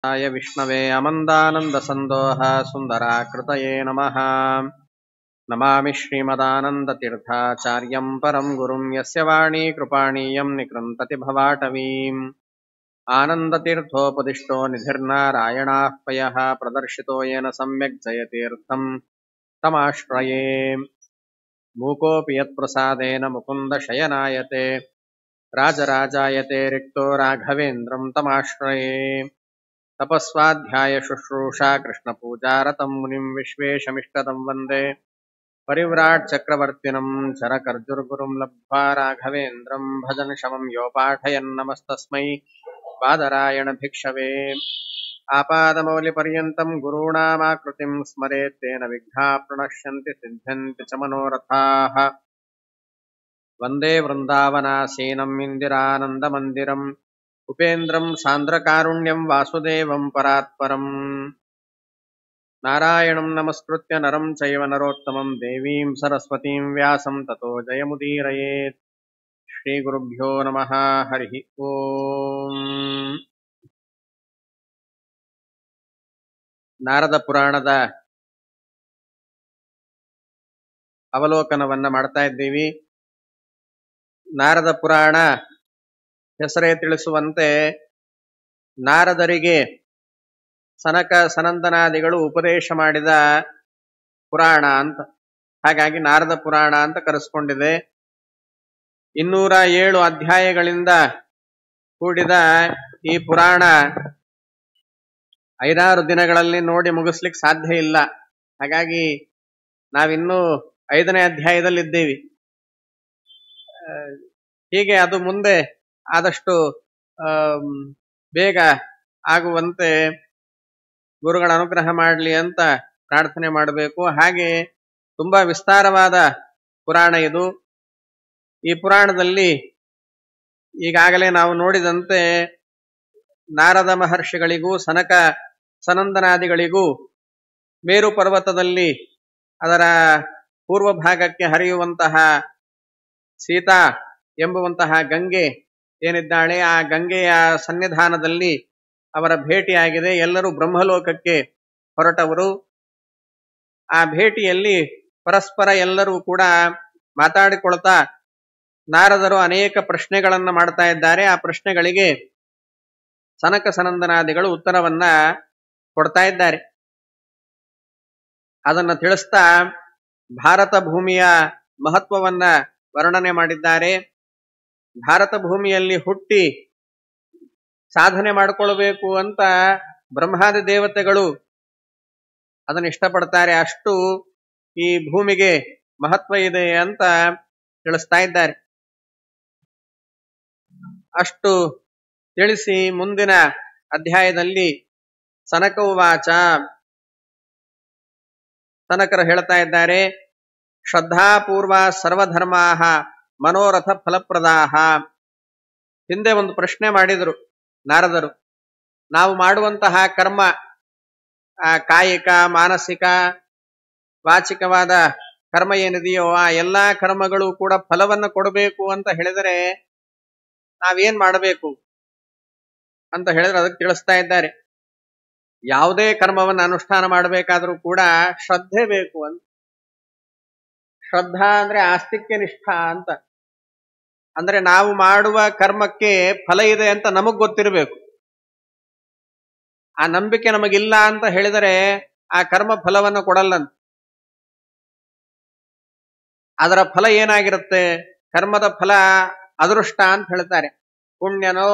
आय विष्णवे अमन्दानन्दसन्दोह सुन्दराकृतये नमः। नमामि श्रीमदानन्दतीर्थाचार्यं परं गुरुं यस्य वाणी कृपाणीयं निकृन्तति भवाटवीम्। आनन्दतीर्थोपदिष्टो निधिर्नारायणाः पयः प्रदर्शितो येन सम्यक् जयतीर्थं तमाश्रये। मूकोऽपि यत्प्रसादेन मुकुन्दशयनायते राजराजायते रिक्तो राघवेन्द्रं तमाश्रये। तपस्वाध्याय शुश्रूषा कृष्णपूजारतं मुनिं विश्वेशमिष्टदं वन्दे परिव्राट् चक्रवर्तिनं चरकर्जुर्गुरुं लब्ध्वा राघवेन्द्रं भजन् शमं यो पाठयन्नमस्तस्मै बादरायण भिक्षवे। आपादमौलिपर्यन्तं गुरूणामाकृतिं स्मरेत् तेन विघ्नाः प्रणश्यन्ति सिद्ध्यन्ति च मनोरथाः। वन्दे वृन्दावनासीनम् इन्दिरानन्दमन्दिरम् उपेन्द्रं सान्द्रकारुण्यं वासुदेवं परात्परम्। नारायणं नमस्कृत्य नरं चैव नरोत्तमं देवीं सरस्वतीं व्यासं ततो जयमुदीरयेत्। श्रीगुरुभ्यो नमः। हरिः ओम्। ನಾರದ ಪುರಾಣದ ಅವಲೋಕನವನ್ನ ಮಾಡ್ತಾ ಇದ್ದೀವಿ. ನಾರದ ಪುರಾಣ ಹೆಸರೇ ತಿಳಿಸುವಂತೆ ನಾರದರಿಗೆ ಸನಕ ಸನಂದನಾದಿಗಳು ಉಪದೇಶ ಮಾಡಿದ ಪುರಾಣ ಅಂತ, ಹಾಗಾಗಿ ನಾರದ ಪುರಾಣ ಅಂತ ಕರೆಸ್ಕೊಂಡಿದೆ. 207 ಅಧ್ಯಾಯಗಳಿಂದ ಕೂಡಿದ ಈ ಪುರಾಣ 5-6 ದಿನಗಳಲ್ಲಿ ನೋಡಿ ಮುಗಿಸ್ಲಿಕ್ಕೆ ಸಾಧ್ಯ ಇಲ್ಲ. ಹಾಗಾಗಿ ನಾವಿನ್ನೂ 5ನೇ ಅಧ್ಯಾಯದಲ್ಲಿದ್ದೀವಿ. ಹೀಗೆ ಅದು ಮುಂದೆ ಆದಷ್ಟು ಬೇಗ ಆಗುವಂತೆ ಗುರುಗಳ ಅನುಗ್ರಹ ಮಾಡಲಿ ಅಂತ ಪ್ರಾರ್ಥನೆ ಮಾಡಬೇಕು. ಹಾಗೆ ತುಂಬಾ ವಿಸ್ತಾರವಾದ ಪುರಾಣ ಇದು. ಈ ಪುರಾಣದಲ್ಲಿ ಈಗಾಗಲೇ ನಾವು ನೋಡಿದಂತೆ ನಾರದ ಮಹರ್ಷಿಗಳಿಗೂ ಸನಕ ಸನಂದನಾದಿಗಳಿಗೂ ಮೇರು ಪರ್ವತದಲ್ಲಿ ಅದರ ಪೂರ್ವ ಭಾಗಕ್ಕೆ ಹರಿಯುವಂತಹ ಸೀತಾ ಎಂಬುವಂತಹ ಗಂಗೆ ಏನಿದ್ದಾಳೆ, ಆ ಗಂಗೆಯ ಸನ್ನಿಧಾನದಲ್ಲಿ ಅವರ ಭೇಟಿಯಾಗಿದೆ. ಎಲ್ಲರೂ ಬ್ರಹ್ಮಲೋಕಕ್ಕೆ ಹೊರಟವರು. ಆ ಭೇಟಿಯಲ್ಲಿ ಪರಸ್ಪರ ಎಲ್ಲರೂ ಕೂಡ ಮಾತಾಡಿಕೊಳ್ತಾ ನಾರದರು ಅನೇಕ ಪ್ರಶ್ನೆಗಳನ್ನು ಮಾಡ್ತಾ ಇದ್ದಾರೆ. ಆ ಪ್ರಶ್ನೆಗಳಿಗೆ ಸನಕ ಸನಂದನಾದಿಗಳು ಉತ್ತರವನ್ನ ಕೊಡ್ತಾ ಇದ್ದಾರೆ. ಅದನ್ನು ತಿಳಿಸ್ತಾ ಭಾರತ ಭೂಮಿಯ ಮಹತ್ವವನ್ನ ವರ್ಣನೆ ಮಾಡಿದ್ದಾರೆ. ಭಾರತ ಭೂಮಿಯಲ್ಲಿ ಹುಟ್ಟಿ ಸಾಧನೆ ಮಾಡಿಕೊಳ್ಬೇಕು ಅಂತ ಬ್ರಹ್ಮಾದಿ ದೇವತೆಗಳು ಅದನ್ನು ಇಷ್ಟಪಡ್ತಾರೆ. ಅಷ್ಟು ಈ ಭೂಮಿಗೆ ಮಹತ್ವ ಇದೆ ಅಂತ ತಿಳಿಸ್ತಾ ಇದ್ದಾರೆ. ಅಷ್ಟು ತಿಳಿಸಿ ಮುಂದಿನ ಅಧ್ಯಾಯದಲ್ಲಿ ಸನಕ ಉವಾಚ, ಸನಕರು ಹೇಳ್ತಾ ಇದ್ದಾರೆ, ಶ್ರದ್ಧಾಪೂರ್ವ ಸರ್ವಧರ್ಮಾಹ ಮನೋರಥ ಫಲಪ್ರದಾಹ. ಹಿಂದೆ ಒಂದು ಪ್ರಶ್ನೆ ಮಾಡಿದರು ನಾರದರು. ನಾವು ಮಾಡುವಂತಹ ಕರ್ಮ, ಕಾಯಿಕ ಮಾನಸಿಕ ವಾಚಿಕವಾದ ಕರ್ಮ ಏನಿದೆಯೋ ಆ ಎಲ್ಲಾ ಕರ್ಮಗಳು ಕೂಡ ಫಲವನ್ನು ಕೊಡಬೇಕು ಅಂತ ಹೇಳಿದರೆ ನಾವೇನ್ ಮಾಡಬೇಕು ಅಂತ ಹೇಳಿದ್ರೆ ಅದಕ್ಕೆ ತಿಳಿಸ್ತಾ ಇದ್ದಾರೆ. ಯಾವುದೇ ಕರ್ಮವನ್ನು ಅನುಷ್ಠಾನ ಮಾಡಬೇಕಾದ್ರೂ ಕೂಡ ಶ್ರದ್ಧೆ ಬೇಕು ಅಂತ. ಶ್ರದ್ಧಾ ಅಂದ್ರೆ ಆಸ್ತಿಕ್ಯ ನಿಷ್ಠಾ ಅಂತ. ಅಂದ್ರೆ ನಾವು ಮಾಡುವ ಕರ್ಮಕ್ಕೆ ಫಲ ಇದೆ ಅಂತ ನಮಗ್ ಗೊತ್ತಿರಬೇಕು. ಆ ನಂಬಿಕೆ ನಮಗಿಲ್ಲ ಅಂತ ಹೇಳಿದರೆ ಆ ಕರ್ಮ ಫಲವನ್ನು ಕೊಡಲ್ಲಂತ. ಅದರ ಫಲ ಏನಾಗಿರುತ್ತೆ? ಕರ್ಮದ ಫಲ ಅದೃಷ್ಟ ಅಂತ ಹೇಳ್ತಾರೆ. ಪುಣ್ಯನೋ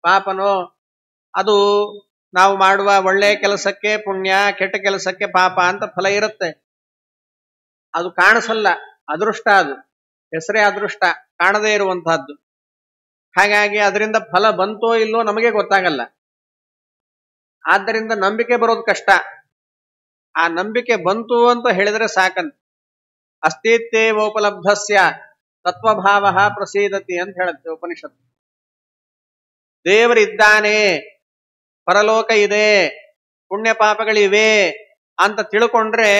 ಪಾಪನೋ, ಅದು ನಾವು ಮಾಡುವ ಒಳ್ಳೆ ಕೆಲಸಕ್ಕೆ ಪುಣ್ಯ, ಕೆಟ್ಟ ಕೆಲಸಕ್ಕೆ ಪಾಪ ಅಂತ ಫಲ ಇರುತ್ತೆ. ಅದು ಕಾಣಿಸಲ್ಲ, ಅದೃಷ್ಟ. ಅದು ಹೆಸರೇ ಅದೃಷ್ಟ, ಕಾಣದೇ ಇರುವಂತಹದ್ದು. ಹಾಗಾಗಿ ಅದರಿಂದ ಫಲ ಬಂತೋ ಇಲ್ಲೋ ನಮಗೆ ಗೊತ್ತಾಗಲ್ಲ. ಆದ್ದರಿಂದ ನಂಬಿಕೆ ಬರೋದು ಕಷ್ಟ. ಆ ನಂಬಿಕೆ ಬಂತು ಅಂತ ಹೇಳಿದ್ರೆ ಸಾಕಂತ. ಅಸ್ತಿತ್ವೇವೋಪಲಬ್ಧಸ್ಯ ತತ್ವಭಾವ ಪ್ರಸೀದತಿ ಅಂತ ಹೇಳುತ್ತೆ ಉಪನಿಷತ್ತು. ದೇವರಿದ್ದಾನೆ, ಪರಲೋಕ ಇದೆ, ಪುಣ್ಯ ಪಾಪಗಳಿವೆ ಅಂತ ತಿಳ್ಕೊಂಡ್ರೆ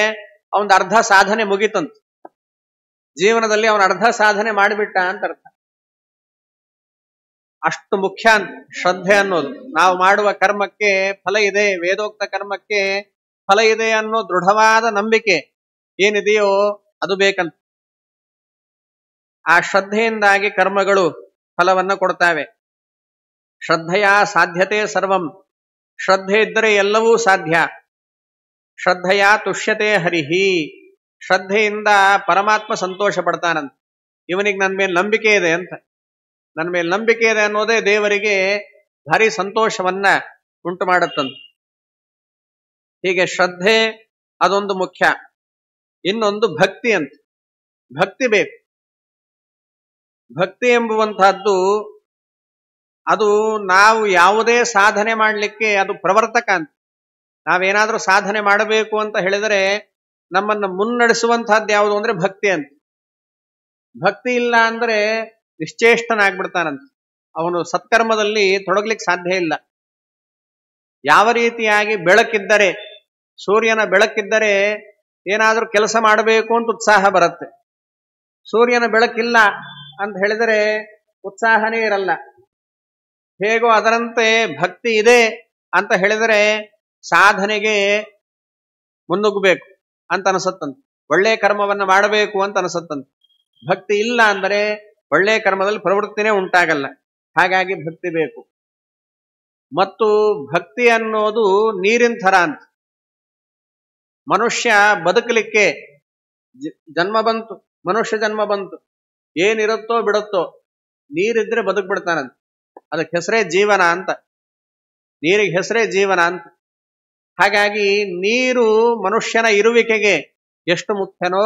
ಅವನ ಅರ್ಧ ಸಾಧನೆ ಮುಗಿತಂತ. ಜೀವನದಲ್ಲಿ ಅವನ ಅರ್ಧ ಸಾಧನೆ ಮಾಡಿಬಿಟ್ಟ ಅಂತ ಅರ್ಥ. ಅಷ್ಟು ಮುಖ್ಯ ಅಂತ ಶ್ರದ್ಧೆ ಅನ್ನೋದು. ನಾವು ಮಾಡುವ ಕರ್ಮಕ್ಕೆ ಫಲ ಇದೆ, ವೇದೋಕ್ತ ಕರ್ಮಕ್ಕೆ ಫಲ ಇದೆ ಅನ್ನೋ ದೃಢವಾದ ನಂಬಿಕೆ ಏನಿದೆಯೋ ಅದು ಬೇಕಂತ. ಆ ಶ್ರದ್ಧೆಯಿಂದಾಗಿ ಕರ್ಮಗಳು ಫಲವನ್ನ ಕೊಡ್ತಾವೆ. ಶ್ರದ್ಧೆಯ ಸಾಧ್ಯತೆ ಸರ್ವಂ, ಶ್ರದ್ಧೆ ಇದ್ದರೆ ಎಲ್ಲವೂ ಸಾಧ್ಯ. ಶ್ರದ್ಧೆಯ ತುಷ್ಯತೆ ಹರಿಹಿ, ಶ್ರದ್ಧೆಯಿಂದ ಪರಮಾತ್ಮ ಸಂತೋಷ ಪಡ್ತಾನಂತ. ಇವನಿಗೆ ನನ್ನ ಮೇಲೆ ನಂಬಿಕೆ ಇದೆ ಅಂತ, ನನ್ನ ಮೇಲೆ ನಂಬಿಕೆ ಇದೆ ಅನ್ನೋದೇ ದೇವರಿಗೆ ಭಾರಿ ಸಂತೋಷವನ್ನ ಉಂಟು ಮಾಡುತ್ತಂತ. ಹೀಗೆ ಶ್ರದ್ಧೆ ಅದೊಂದು ಮುಖ್ಯ. ಇನ್ನೊಂದು ಭಕ್ತಿ ಅಂತ. ಭಕ್ತಿ ಬೇಕು. ಭಕ್ತಿ ಎಂಬುವಂತಹದ್ದು ಅದು ನಾವು ಯಾವುದೇ ಸಾಧನೆ ಮಾಡಲಿಕ್ಕೆ ಅದು ಪ್ರವರ್ತಕ ಅಂತ. ನಾವೇನಾದ್ರೂ ಸಾಧನೆ ಮಾಡಬೇಕು ಅಂತ ಹೇಳಿದರೆ ನಮ್ಮನ್ನು ಮುನ್ನಡೆಸುವಂತಹದ್ದು ಯಾವುದು ಅಂದ್ರೆ ಭಕ್ತಿ ಅಂತ. ಭಕ್ತಿ ಇಲ್ಲ ಅಂದ್ರೆ ನಿಶ್ಚೇಷ್ಟನಾಗ್ಬಿಡ್ತಾನಂತ. ಅವನು ಸತ್ಕರ್ಮದಲ್ಲಿ ತೊಡಗ್ಲಿಕ್ಕೆ ಸಾಧ್ಯ ಇಲ್ಲ. ಯಾವ ರೀತಿಯಾಗಿ ಬೆಳಕಿದ್ದರೆ, ಸೂರ್ಯನ ಬೆಳಕಿದ್ದರೆ ಏನಾದ್ರೂ ಕೆಲಸ ಮಾಡಬೇಕು ಅಂತ ಉತ್ಸಾಹ ಬರುತ್ತೆ. ಸೂರ್ಯನ ಬೆಳಕಿಲ್ಲ ಅಂತ ಹೇಳಿದರೆ ಉತ್ಸಾಹನೇ ಇರಲ್ಲ. ಹೇಗೋ ಅದರಂತೆ ಭಕ್ತಿ ಇದೆ ಅಂತ ಹೇಳಿದರೆ ಸಾಧನೆಗೆ ಮುನ್ನುಗ್ಗಬೇಕು ಅಂತ ಅನಿಸುತ್ತಂತೆ. ಒಳ್ಳೆ ಕರ್ಮವನ್ನು ಮಾಡಬೇಕು ಅಂತ ಅನಿಸುತ್ತಂತೆ. ಭಕ್ತಿ ಇಲ್ಲ ಅಂದರೆ ಒಳ್ಳೆ ಕರ್ಮದಲ್ಲಿ ಪ್ರವೃತ್ತಿನೇ ಉಂಟಾಗಲ್ಲ. ಹಾಗಾಗಿ ಭಕ್ತಿ ಬೇಕು. ಮತ್ತು ಭಕ್ತಿ ಅನ್ನೋದು ನೀರಿನ ಥರ ಅಂತ. ಮನುಷ್ಯ ಬದುಕಲಿಕ್ಕೆ ಜನ್ಮ ಬಂತು, ಮನುಷ್ಯ ಜನ್ಮ ಬಂತು, ಏನಿರುತ್ತೋ ಬಿಡುತ್ತೋ, ನೀರಿದ್ರೆ ಬದುಕ್ಬಿಡ್ತಾನಂತ. ಅದಕ್ಕೆ ಹೆಸರೇ ಜೀವನ ಅಂತ. ನೀರಿಗೆ ಹೆಸರೇ ಜೀವನ ಅಂತ. ಹಾಗಾಗಿ ನೀರು ಮನುಷ್ಯನ ಇರುವಿಕೆಗೆ ಎಷ್ಟು ಮುಖ್ಯನೋ,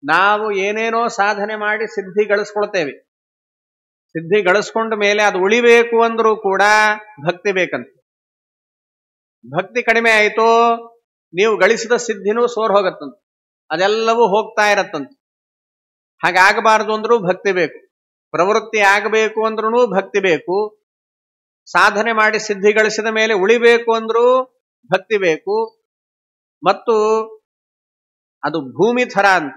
ನಾವು ಏನೇನೋ ಸಾಧನೆ ಮಾಡಿ ಸಿದ್ಧಿ ಗಳಿಸ್ಕೊಳ್ತೇವೆ. ಸಿದ್ಧಿ ಗಳಿಸ್ಕೊಂಡ ಮೇಲೆ ಅದು ಉಳಿಬೇಕು ಅಂದ್ರೂ ಕೂಡ ಭಕ್ತಿ ಬೇಕಂತ. ಭಕ್ತಿ ಕಡಿಮೆ ಆಯಿತೋ ನೀವು ಗಳಿಸಿದ ಸಿದ್ಧಿನೂ ಸೋರ್ ಹೋಗತ್ತಂತ, ಅದೆಲ್ಲವೂ ಹೋಗ್ತಾ ಇರತ್ತಂತ. ಹಾಗಾಗಬಾರದು ಅಂದ್ರೂ ಭಕ್ತಿ ಬೇಕು. ಪ್ರವೃತ್ತಿ ಆಗಬೇಕು ಅಂದ್ರೂ ಭಕ್ತಿ ಬೇಕು. ಸಾಧನೆ ಮಾಡಿ ಸಿದ್ಧಿ ಗಳಿಸಿದ ಮೇಲೆ ಉಳಿಬೇಕು ಅಂದ್ರೂ ಭಕ್ತಿ ಬೇಕು. ಮತ್ತು ಅದು ಭೂಮಿ ಥರ ಅಂತ.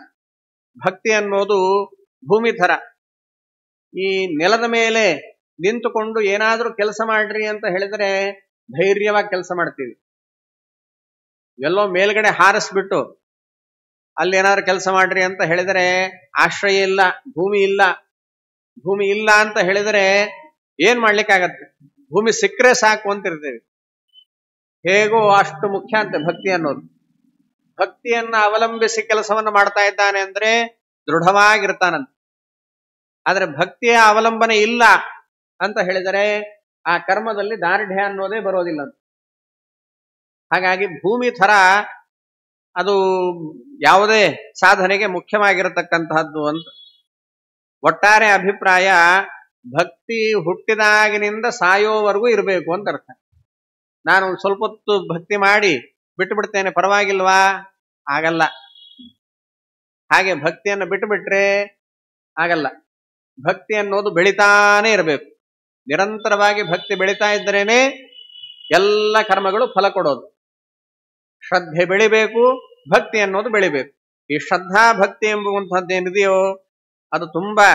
ಭಕ್ತಿ ಅನ್ನೋದು ಭೂಮಿ ಥರ. ಈ ನೆಲದ ಮೇಲೆ ನಿಂತುಕೊಂಡು ಏನಾದ್ರೂ ಕೆಲಸ ಮಾಡ್ರಿ ಅಂತ ಹೇಳಿದ್ರೆ ಧೈರ್ಯವಾಗಿ ಕೆಲಸ ಮಾಡ್ತೀವಿ. ಎಲ್ಲೋ ಮೇಲ್ಗಡೆ ಹಾರಿಸ್ಬಿಟ್ಟು ಅಲ್ಲಿ ಏನಾದ್ರು ಕೆಲಸ ಮಾಡ್ರಿ ಅಂತ ಹೇಳಿದರೆ ಆಶ್ರಯ ಇಲ್ಲ, ಭೂಮಿ ಇಲ್ಲ. ಭೂಮಿ ಇಲ್ಲ ಅಂತ ಹೇಳಿದರೆ ಏನ್ ಮಾಡ್ಲಿಕ್ಕಾಗತ್ತೆ? ಭೂಮಿ ಸಿಕ್ಕರೆ ಸಾಕು ಅಂತಿರ್ತೇವೆ. ಹೇಗೋ ಅಷ್ಟು ಮುಖ್ಯ ಅಂತೆ ಭಕ್ತಿ ಅನ್ನೋದು. ಭಕ್ತಿಯನ್ನ ಅವಲಂಬಿಸಿ ಕೆಲಸವನ್ನು ಮಾಡ್ತಾ ಇದ್ದಾನೆ ಅಂದ್ರೆ ದೃಢವಾಗಿರ್ತಾನಂತ. ಆದ್ರೆ ಭಕ್ತಿಯ ಅವಲಂಬನೆ ಇಲ್ಲ ಅಂತ ಹೇಳಿದರೆ ಆ ಕರ್ಮದಲ್ಲಿ ದಾರ್ಢ್ಯ ಅನ್ನೋದೇ ಬರೋದಿಲ್ಲ. ಹಾಗಾಗಿ ಭೂಮಿ ಥರ ಅದು ಯಾವುದೇ ಸಾಧನೆಗೆ ಮುಖ್ಯವಾಗಿರತಕ್ಕಂತಹದ್ದು ಅಂತ. ಒಟ್ಟಾರೆ ಅಭಿಪ್ರಾಯ ಭಕ್ತಿ ಹುಟ್ಟಿದಾಗಿನಿಂದ ಸಾಯೋವರೆಗೂ ಇರಬೇಕು ಅಂತ ಅರ್ಥ. ನಾನು ಸ್ವಲ್ಪ ಹೊತ್ತು ಭಕ್ತಿ ಮಾಡಿ ಬಿಟ್ಟು ಬಿಡ್ತೇನೆ, ಪರವಾಗಿಲ್ವಾ? ಆಗಲ್ಲ. ಹಾಗೆ ಭಕ್ತಿಯನ್ನು ಬಿಟ್ಟು ಬಿಟ್ರೆ ಆಗಲ್ಲ. ಭಕ್ತಿ ಅನ್ನೋದು ಬೆಳಿತಾನೆ ಇರಬೇಕು. ನಿರಂತರವಾಗಿ ಭಕ್ತಿ ಬೆಳಿತಾ ಇದ್ದರೇನೆ ಎಲ್ಲ ಕರ್ಮಗಳು ಫಲ ಕೊಡೋದು. ಶ್ರದ್ಧೆ ಬೆಳಿಬೇಕು, ಭಕ್ತಿ ಅನ್ನೋದು ಬೆಳಿಬೇಕು. ಈ ಶ್ರದ್ಧಾ ಭಕ್ತಿ ಎಂಬುವಂತಹದ್ದೇನಿದೆಯೋ ಅದು ತುಂಬಾ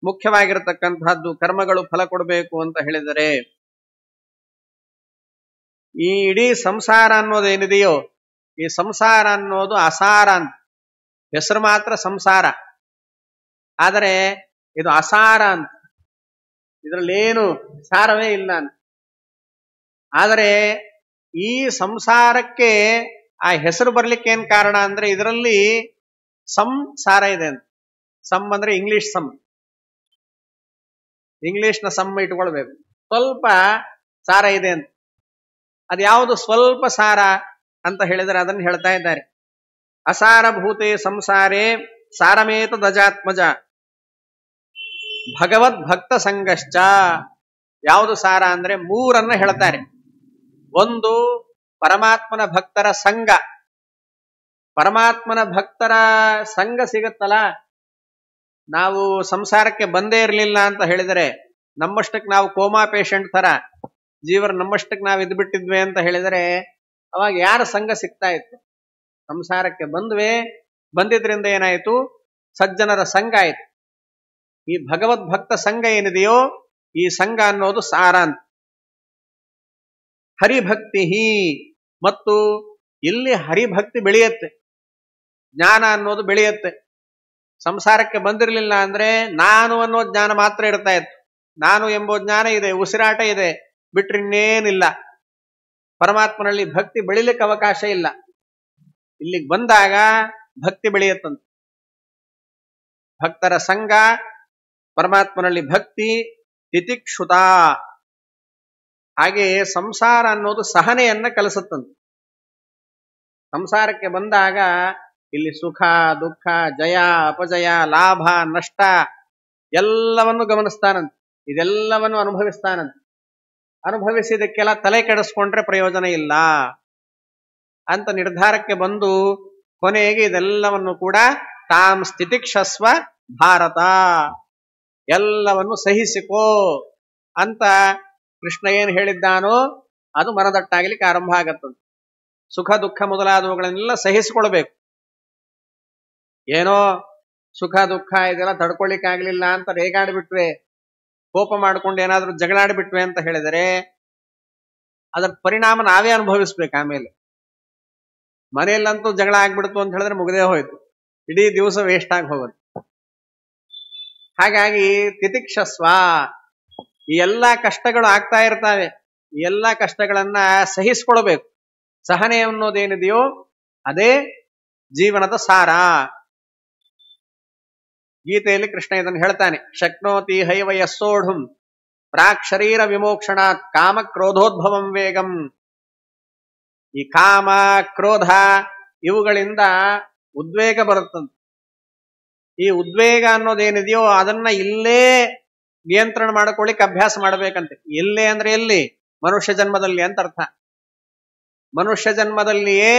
ಮುಖ್ಯವಾಗಿರತಕ್ಕಂತಹದ್ದು. ಕರ್ಮಗಳು ಫಲ ಕೊಡಬೇಕು ಅಂತ ಹೇಳಿದರೆ ಈ ಇಡೀ ಸಂಸಾರ ಅನ್ನೋದೇನಿದೆಯೋ, ಈ ಸಂಸಾರ ಅನ್ನೋದು ಅಸಾರ ಅಂತ. ಹೆಸರು ಮಾತ್ರ ಸಂಸಾರ, ಆದರೆ ಇದು ಅಸಾರ ಅಂತ. ಇದರಲ್ಲೇನು ಸಾರವೇ ಇಲ್ಲ ಅಂತ. ಆದರೆ ಈ ಸಂಸಾರಕ್ಕೆ ಆ ಹೆಸರು ಬರ್ಲಿಕ್ಕೆ ಏನ್ ಕಾರಣ ಅಂದ್ರೆ ಇದರಲ್ಲಿ ಸಂಸಾರ ಇದೆ ಅಂತ. ಸಮ್ ಅಂದ್ರೆ ಇಂಗ್ಲಿಷ್ ಸಮ್, ಇಂಗ್ಲಿಷ್ನ ಸಮ್ ಇಟ್ಕೊಳ್ಬೇಕು. ಸ್ವಲ್ಪ ಸಾರ ಇದೆ ಅಂತ. ಅದು ಯಾವುದು ಸ್ವಲ್ಪ ಸಾರ ಅಂತ ಹೇಳಿದರೆ ಅದನ್ನು ಹೇಳ್ತಾ ಇದ್ದಾರೆ. ಅಸಾರಭೂತೆ ಸಂಸಾರೇ ಸಾರಮೇತ ದಜಾತ್ಮಜ ಭಗವದ್ ಭಕ್ತ ಸಂಗಶ್ಚ. ಯಾವುದು ಸಾರ ಅಂದ್ರೆ ಮೂರನ್ನ ಹೇಳ್ತಾರೆ. ಒಂದು ಪರಮಾತ್ಮನ ಭಕ್ತರ ಸಂಘ. ಪರಮಾತ್ಮನ ಭಕ್ತರ ಸಂಘ ಸಿಗುತ್ತಲ್ಲ, ನಾವು ಸಂಸಾರಕ್ಕೆ ಬಂದೇ ಇರಲಿಲ್ಲ ಅಂತ ಹೇಳಿದರೆ ನಮ್ಮಷ್ಟಕ್ಕೆ ನಾವು ಕೋಮಾ ಪೇಷಂಟ್ ತರ ಜೀವನ ನಮ್ಮಷ್ಟಕ್ಕೆ ನಾವು ಇದ್ಬಿಟ್ಟಿದ್ವಿ ಅಂತ ಹೇಳಿದರೆ ಅವಾಗ ಯಾರ ಸಂಘ ಸಿಗ್ತಾ ಇತ್ತು? ಸಂಸಾರಕ್ಕೆ ಬಂದಿದ್ರಿಂದ ಏನಾಯಿತು? ಸಜ್ಜನರ ಸಂಘ ಆಯಿತು. ಈ ಭಗವದ್ ಭಕ್ತ ಸಂಘ ಏನಿದೆಯೋ ಈ ಸಂಘ ಅನ್ನೋದು ಸಾರ ಅಂತ. ಹರಿಭಕ್ತಿ ಮತ್ತು ಇಲ್ಲಿ ಹರಿಭಕ್ತಿ ಬೆಳೆಯುತ್ತೆ, ಜ್ಞಾನ ಅನ್ನೋದು ಬೆಳೆಯುತ್ತೆ. ಸಂಸಾರಕ್ಕೆ ಬಂದಿರಲಿಲ್ಲ ಅಂದ್ರೆ ನಾನು ಅನ್ನೋ ಜ್ಞಾನ ಮಾತ್ರ ಇರ್ತಾ ಇತ್ತು. ನಾನು ಎಂಬೋ ಜ್ಞಾನ ಇದೆ, ಉಸಿರಾಟ ಇದೆ, ಬಿಟ್ರಿನ್ನೇನಿಲ್ಲ. ಪರಮಾತ್ಮನಲ್ಲಿ ಭಕ್ತಿ ಬೆಳಿಲಿಕ್ಕೆ ಅವಕಾಶ ಇಲ್ಲ. ಇಲ್ಲಿಗೆ ಬಂದಾಗ ಭಕ್ತಿ ಬೆಳೆಯುತ್ತಂತೆ. ಭಕ್ತರ ಸಂಘ, ಪರಮಾತ್ಮನಲ್ಲಿ ಭಕ್ತಿ, ತಿತಿಕ್ಷುತ. ಹಾಗೆಯೇ ಸಂಸಾರ ಅನ್ನೋದು ಸಹನೆಯನ್ನ ಕಲಿಸುತ್ತಂತೆ. ಸಂಸಾರಕ್ಕೆ ಬಂದಾಗ ಇಲ್ಲಿ ಸುಖ ದುಃಖ, ಜಯ ಅಪಜಯ, ಲಾಭ ನಷ್ಟ ಎಲ್ಲವನ್ನು ಗಮನಿಸ್ತಾನಂತೆ, ಇದೆಲ್ಲವನ್ನು ಅನುಭವಿಸ್ತಾನಂತೆ. ಅನುಭವಿಸಿದಕ್ಕೆಲ್ಲ ತಲೆ ಕೆಡಿಸ್ಕೊಂಡ್ರೆ ಪ್ರಯೋಜನ ಇಲ್ಲ ಅಂತ ನಿರ್ಧಾರಕ್ಕೆ ಬಂದು ಕೊನೆಗೆ ಇದೆಲ್ಲವನ್ನು ಕೂಡ ತಾಮ್ ಸ್ಥಿತಿಕ್ಷಸ್ವ ಭಾರತ, ಎಲ್ಲವನ್ನು ಸಹಿಸಿಕೋ ಅಂತ ಕೃಷ್ಣ ಏನು ಹೇಳಿದ್ದಾನೋ ಅದು ಮನದಟ್ಟಾಗಲಿಕ್ಕೆ ಆರಂಭ ಆಗತ್ತಂತೆ. ಸುಖ ದುಃಖ ಮೊದಲಾದವುಗಳನ್ನೆಲ್ಲ ಸಹಿಸಿಕೊಳ್ಬೇಕು. ಏನೋ ಸುಖ ದುಃಖ ಇದೆಲ್ಲ ತಡ್ಕೊಳ್ಳಿಕ್ಕಾಗ್ಲಿಲ್ಲ ಅಂತ ರೇಗಾಡಿಬಿಟ್ವೆ, ಕೋಪ ಮಾಡ್ಕೊಂಡು ಏನಾದ್ರೂ ಜಗಳಾಡಿಬಿಟ್ವೆ ಅಂತ ಹೇಳಿದರೆ ಅದರ ಪರಿಣಾಮ ನಾವೇ ಅನುಭವಿಸ್ಬೇಕು. ಆಮೇಲೆ ಮನೆಯಲ್ಲಂತೂ ಜಗಳ ಆಗ್ಬಿಡ್ತು ಅಂತ ಹೇಳಿದ್ರೆ ಮುಗದೇ ಹೋಯ್ತು, ಇಡೀ ದಿವಸ ವೇಸ್ಟ್ ಆಗಿ ಹೋಗುತ್ತೆ. ಹಾಗಾಗಿ ತಿತಿಕ್ಷಸ್ವ, ಈ ಎಲ್ಲಾ ಕಷ್ಟಗಳು ಆಗ್ತಾ ಇರ್ತಾವೆ, ಈ ಎಲ್ಲಾ ಕಷ್ಟಗಳನ್ನ ಸಹಿಸ್ಕೊಳ್ಬೇಕು. ಸಹನೆ ಅನ್ನೋದೇನಿದೆಯೋ ಅದೇ ಜೀವನದ ಸಾರ. ಗೀತೆಯಲ್ಲಿ ಕೃಷ್ಣ ಇದನ್ನು ಹೇಳ್ತಾನೆ, ಶಕ್ನೋತಿ ಹೈವ ಯಸ್ಸೋಢುಂ ಪ್ರಾಕ್ ಶರೀರ ವಿಮೋಕ್ಷಣಾತ್ ಕಾಮ ಕ್ರೋಧೋದ್ಭವಂ ವೇಗಂ. ಈ ಕಾಮ ಕ್ರೋಧ ಇವುಗಳಿಂದ ಉದ್ವೇಗ ಬರುತ್ತಂತೆ. ಈ ಉದ್ವೇಗ ಅನ್ನೋದೇನಿದೆಯೋ ಅದನ್ನ ಇಲ್ಲೇ ನಿಯಂತ್ರಣ ಮಾಡ್ಕೊಳ್ಳಿಕ್ಕೆ ಅಭ್ಯಾಸ ಮಾಡ್ಬೇಕಂತೆ. ಎಲ್ಲೇ ಅಂದ್ರೆ ಎಲ್ಲಿ? ಮನುಷ್ಯ ಜನ್ಮದಲ್ಲಿ ಅಂತ ಅರ್ಥ. ಮನುಷ್ಯ ಜನ್ಮದಲ್ಲಿಯೇ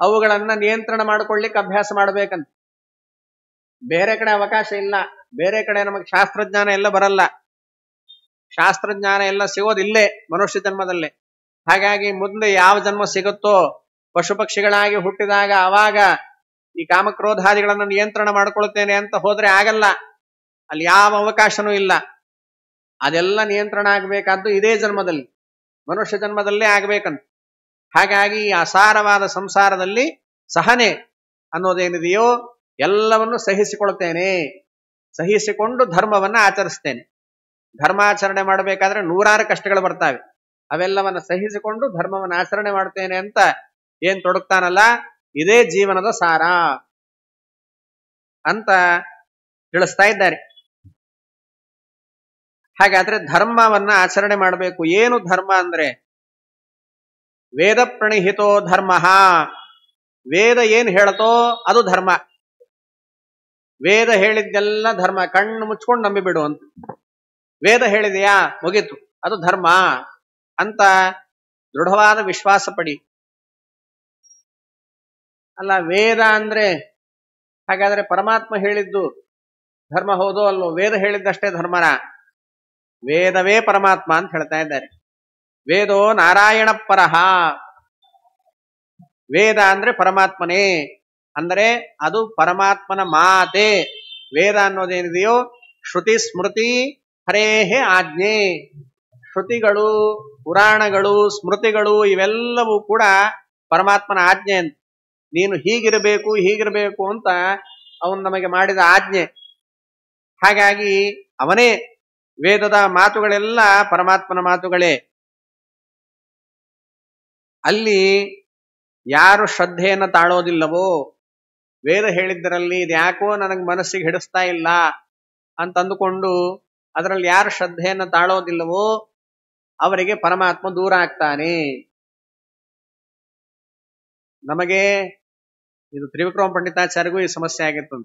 ಅವುಗಳನ್ನ ನಿಯಂತ್ರಣ ಮಾಡ್ಕೊಳ್ಳಿಕ್ಕೆ ಅಭ್ಯಾಸ ಮಾಡ್ಬೇಕಂತ. ಬೇರೆ ಕಡೆ ಅವಕಾಶ ಇಲ್ಲ. ಬೇರೆ ಕಡೆ ನಮಗೆ ಶಾಸ್ತ್ರಜ್ಞಾನ ಎಲ್ಲ ಬರಲ್ಲ. ಶಾಸ್ತ್ರಜ್ಞಾನ ಎಲ್ಲ ಸಿಗೋದಿಲ್ಲೇ ಮನುಷ್ಯ ಜನ್ಮದಲ್ಲೇ. ಹಾಗಾಗಿ ಮುಂದೆ ಯಾವ ಜನ್ಮ ಸಿಗುತ್ತೋ ಪಶು ಪಕ್ಷಿಗಳಾಗಿ ಹುಟ್ಟಿದಾಗ ಅವಾಗ ಈ ಕಾಮಕ್ರೋಧಾದಿಗಳನ್ನು ನಿಯಂತ್ರಣ ಮಾಡ್ಕೊಳ್ತೇನೆ ಅಂತ ಹೋದ್ರೆ ಆಗಲ್ಲ. ಅಲ್ಲಿ ಯಾವ ಅವಕಾಶನೂ ಇಲ್ಲ. ಅದೆಲ್ಲ ನಿಯಂತ್ರಣ ಆಗ್ಬೇಕಾದ್ದು ಇದೇ ಜನ್ಮದಲ್ಲಿ, ಮನುಷ್ಯ ಜನ್ಮದಲ್ಲೇ ಆಗ್ಬೇಕಂತ. ಹಾಗಾಗಿ ಈ ಅಸಾರವಾದ ಸಂಸಾರದಲ್ಲಿ ಸಹನೆ ಅನ್ನೋದೇನಿದೆಯೋ ಎಲ್ಲವನ್ನು ಸಹಿಸಿಕೊಳ್ತೇನೆ, ಸಹಿಸಿಕೊಂಡು ಧರ್ಮವನ್ನ ಆಚರಿಸ್ತೇನೆ. ಧರ್ಮಾಚರಣೆ ಮಾಡಬೇಕಾದ್ರೆ ನೂರಾರು ಕಷ್ಟಗಳು ಬರ್ತಾವೆ, ಅವೆಲ್ಲವನ್ನ ಸಹಿಸಿಕೊಂಡು ಧರ್ಮವನ್ನು ಆಚರಣೆ ಮಾಡ್ತೇನೆ ಅಂತ ಏನ್ ತೊಡಗ್ತಾನಲ್ಲ, ಇದೇ ಜೀವನದ ಸಾರ ಅಂತ ತಿಳಿಸ್ತಾ ಇದ್ದಾರೆ. ಹಾಗಾದ್ರೆ ಧರ್ಮವನ್ನ ಆಚರಣೆ ಮಾಡಬೇಕು. ಏನು ಧರ್ಮ ಅಂದ್ರೆ ವೇದ ಪ್ರಣಿಹಿತೋ ಧರ್ಮ. ವೇದ ಏನ್ ಹೇಳ್ತೋ ಅದು ಧರ್ಮ. ವೇದ ಹೇಳಿದ್ದೆಲ್ಲ ಧರ್ಮ, ಕಣ್ಣು ಮುಚ್ಕೊಂಡು ನಂಬಿಬಿಡು ಅಂತ. ವೇದ ಹೇಳಿದೆಯಾ ಮುಗೀತು, ಅದು ಧರ್ಮ ಅಂತ ದೃಢವಾದ ವಿಶ್ವಾಸ ಪಡಿ. ಅಲ್ಲ, ವೇದ ಅಂದ್ರೆ ಹಾಗಾದ್ರೆ ಪರಮಾತ್ಮ ಹೇಳಿದ್ದು ಧರ್ಮ ಹೌದೋ ಅಲ್ವೋ? ವೇದ ಹೇಳಿದ್ದಷ್ಟೇ ಧರ್ಮನ? ವೇದವೇ ಪರಮಾತ್ಮ ಅಂತ ಹೇಳ್ತಾ ಇದ್ದಾರೆ. ವೇದೋ ನಾರಾಯಣ ಪರಹ. ವೇದ ಅಂದ್ರೆ ಪರಮಾತ್ಮನೇ, ಅಂದರೆ ಅದು ಪರಮಾತ್ಮನ ಮಾತೆ. ವೇದ ಅನ್ನೋದೇನಿದೆಯೋ ಶ್ರುತಿ ಸ್ಮೃತಿ ಹರೇಹೇ ಆಜ್ಞೆ. ಶ್ರುತಿಗಳು, ಪುರಾಣಗಳು, ಸ್ಮೃತಿಗಳು ಇವೆಲ್ಲವೂ ಕೂಡ ಪರಮಾತ್ಮನ ಆಜ್ಞೆ ಅಂತ. ನೀನು ಹೀಗಿರಬೇಕು ಹೀಗಿರಬೇಕು ಅಂತ ಅವನು ನಮಗೆ ಮಾಡಿದ ಆಜ್ಞೆ. ಹಾಗಾಗಿ ಅವನೇ, ವೇದದ ಮಾತುಗಳೆಲ್ಲ ಪರಮಾತ್ಮನ ಮಾತುಗಳೇ. ಅಲ್ಲಿ ಯಾರು ಶ್ರದ್ಧೆಯನ್ನು ತಾಳೋದಿಲ್ಲವೋ, ವೇದ ಹೇಳಿದ್ದರಲ್ಲಿ ಇದ್ಯಾಕೋ ನನಗೆ ಮನಸ್ಸಿಗೆ ಹಿಡಿಸ್ತಾ ಇಲ್ಲ ಅಂತ ಅಂದುಕೊಂಡು ಅದರಲ್ಲಿ ಯಾರು ಶ್ರದ್ಧೆಯನ್ನು ತಾಳೋದಿಲ್ಲವೋ ಅವರಿಗೆ ಪರಮಾತ್ಮ ದೂರ ಆಗ್ತಾನೆ. ನಮಗೆ ಇದು ತ್ರಿವಿಕ್ರಮ ಪಂಡಿತಾಚಾರ್ಯಗೂ ಈ ಸಮಸ್ಯೆ ಆಗಿತ್ತು.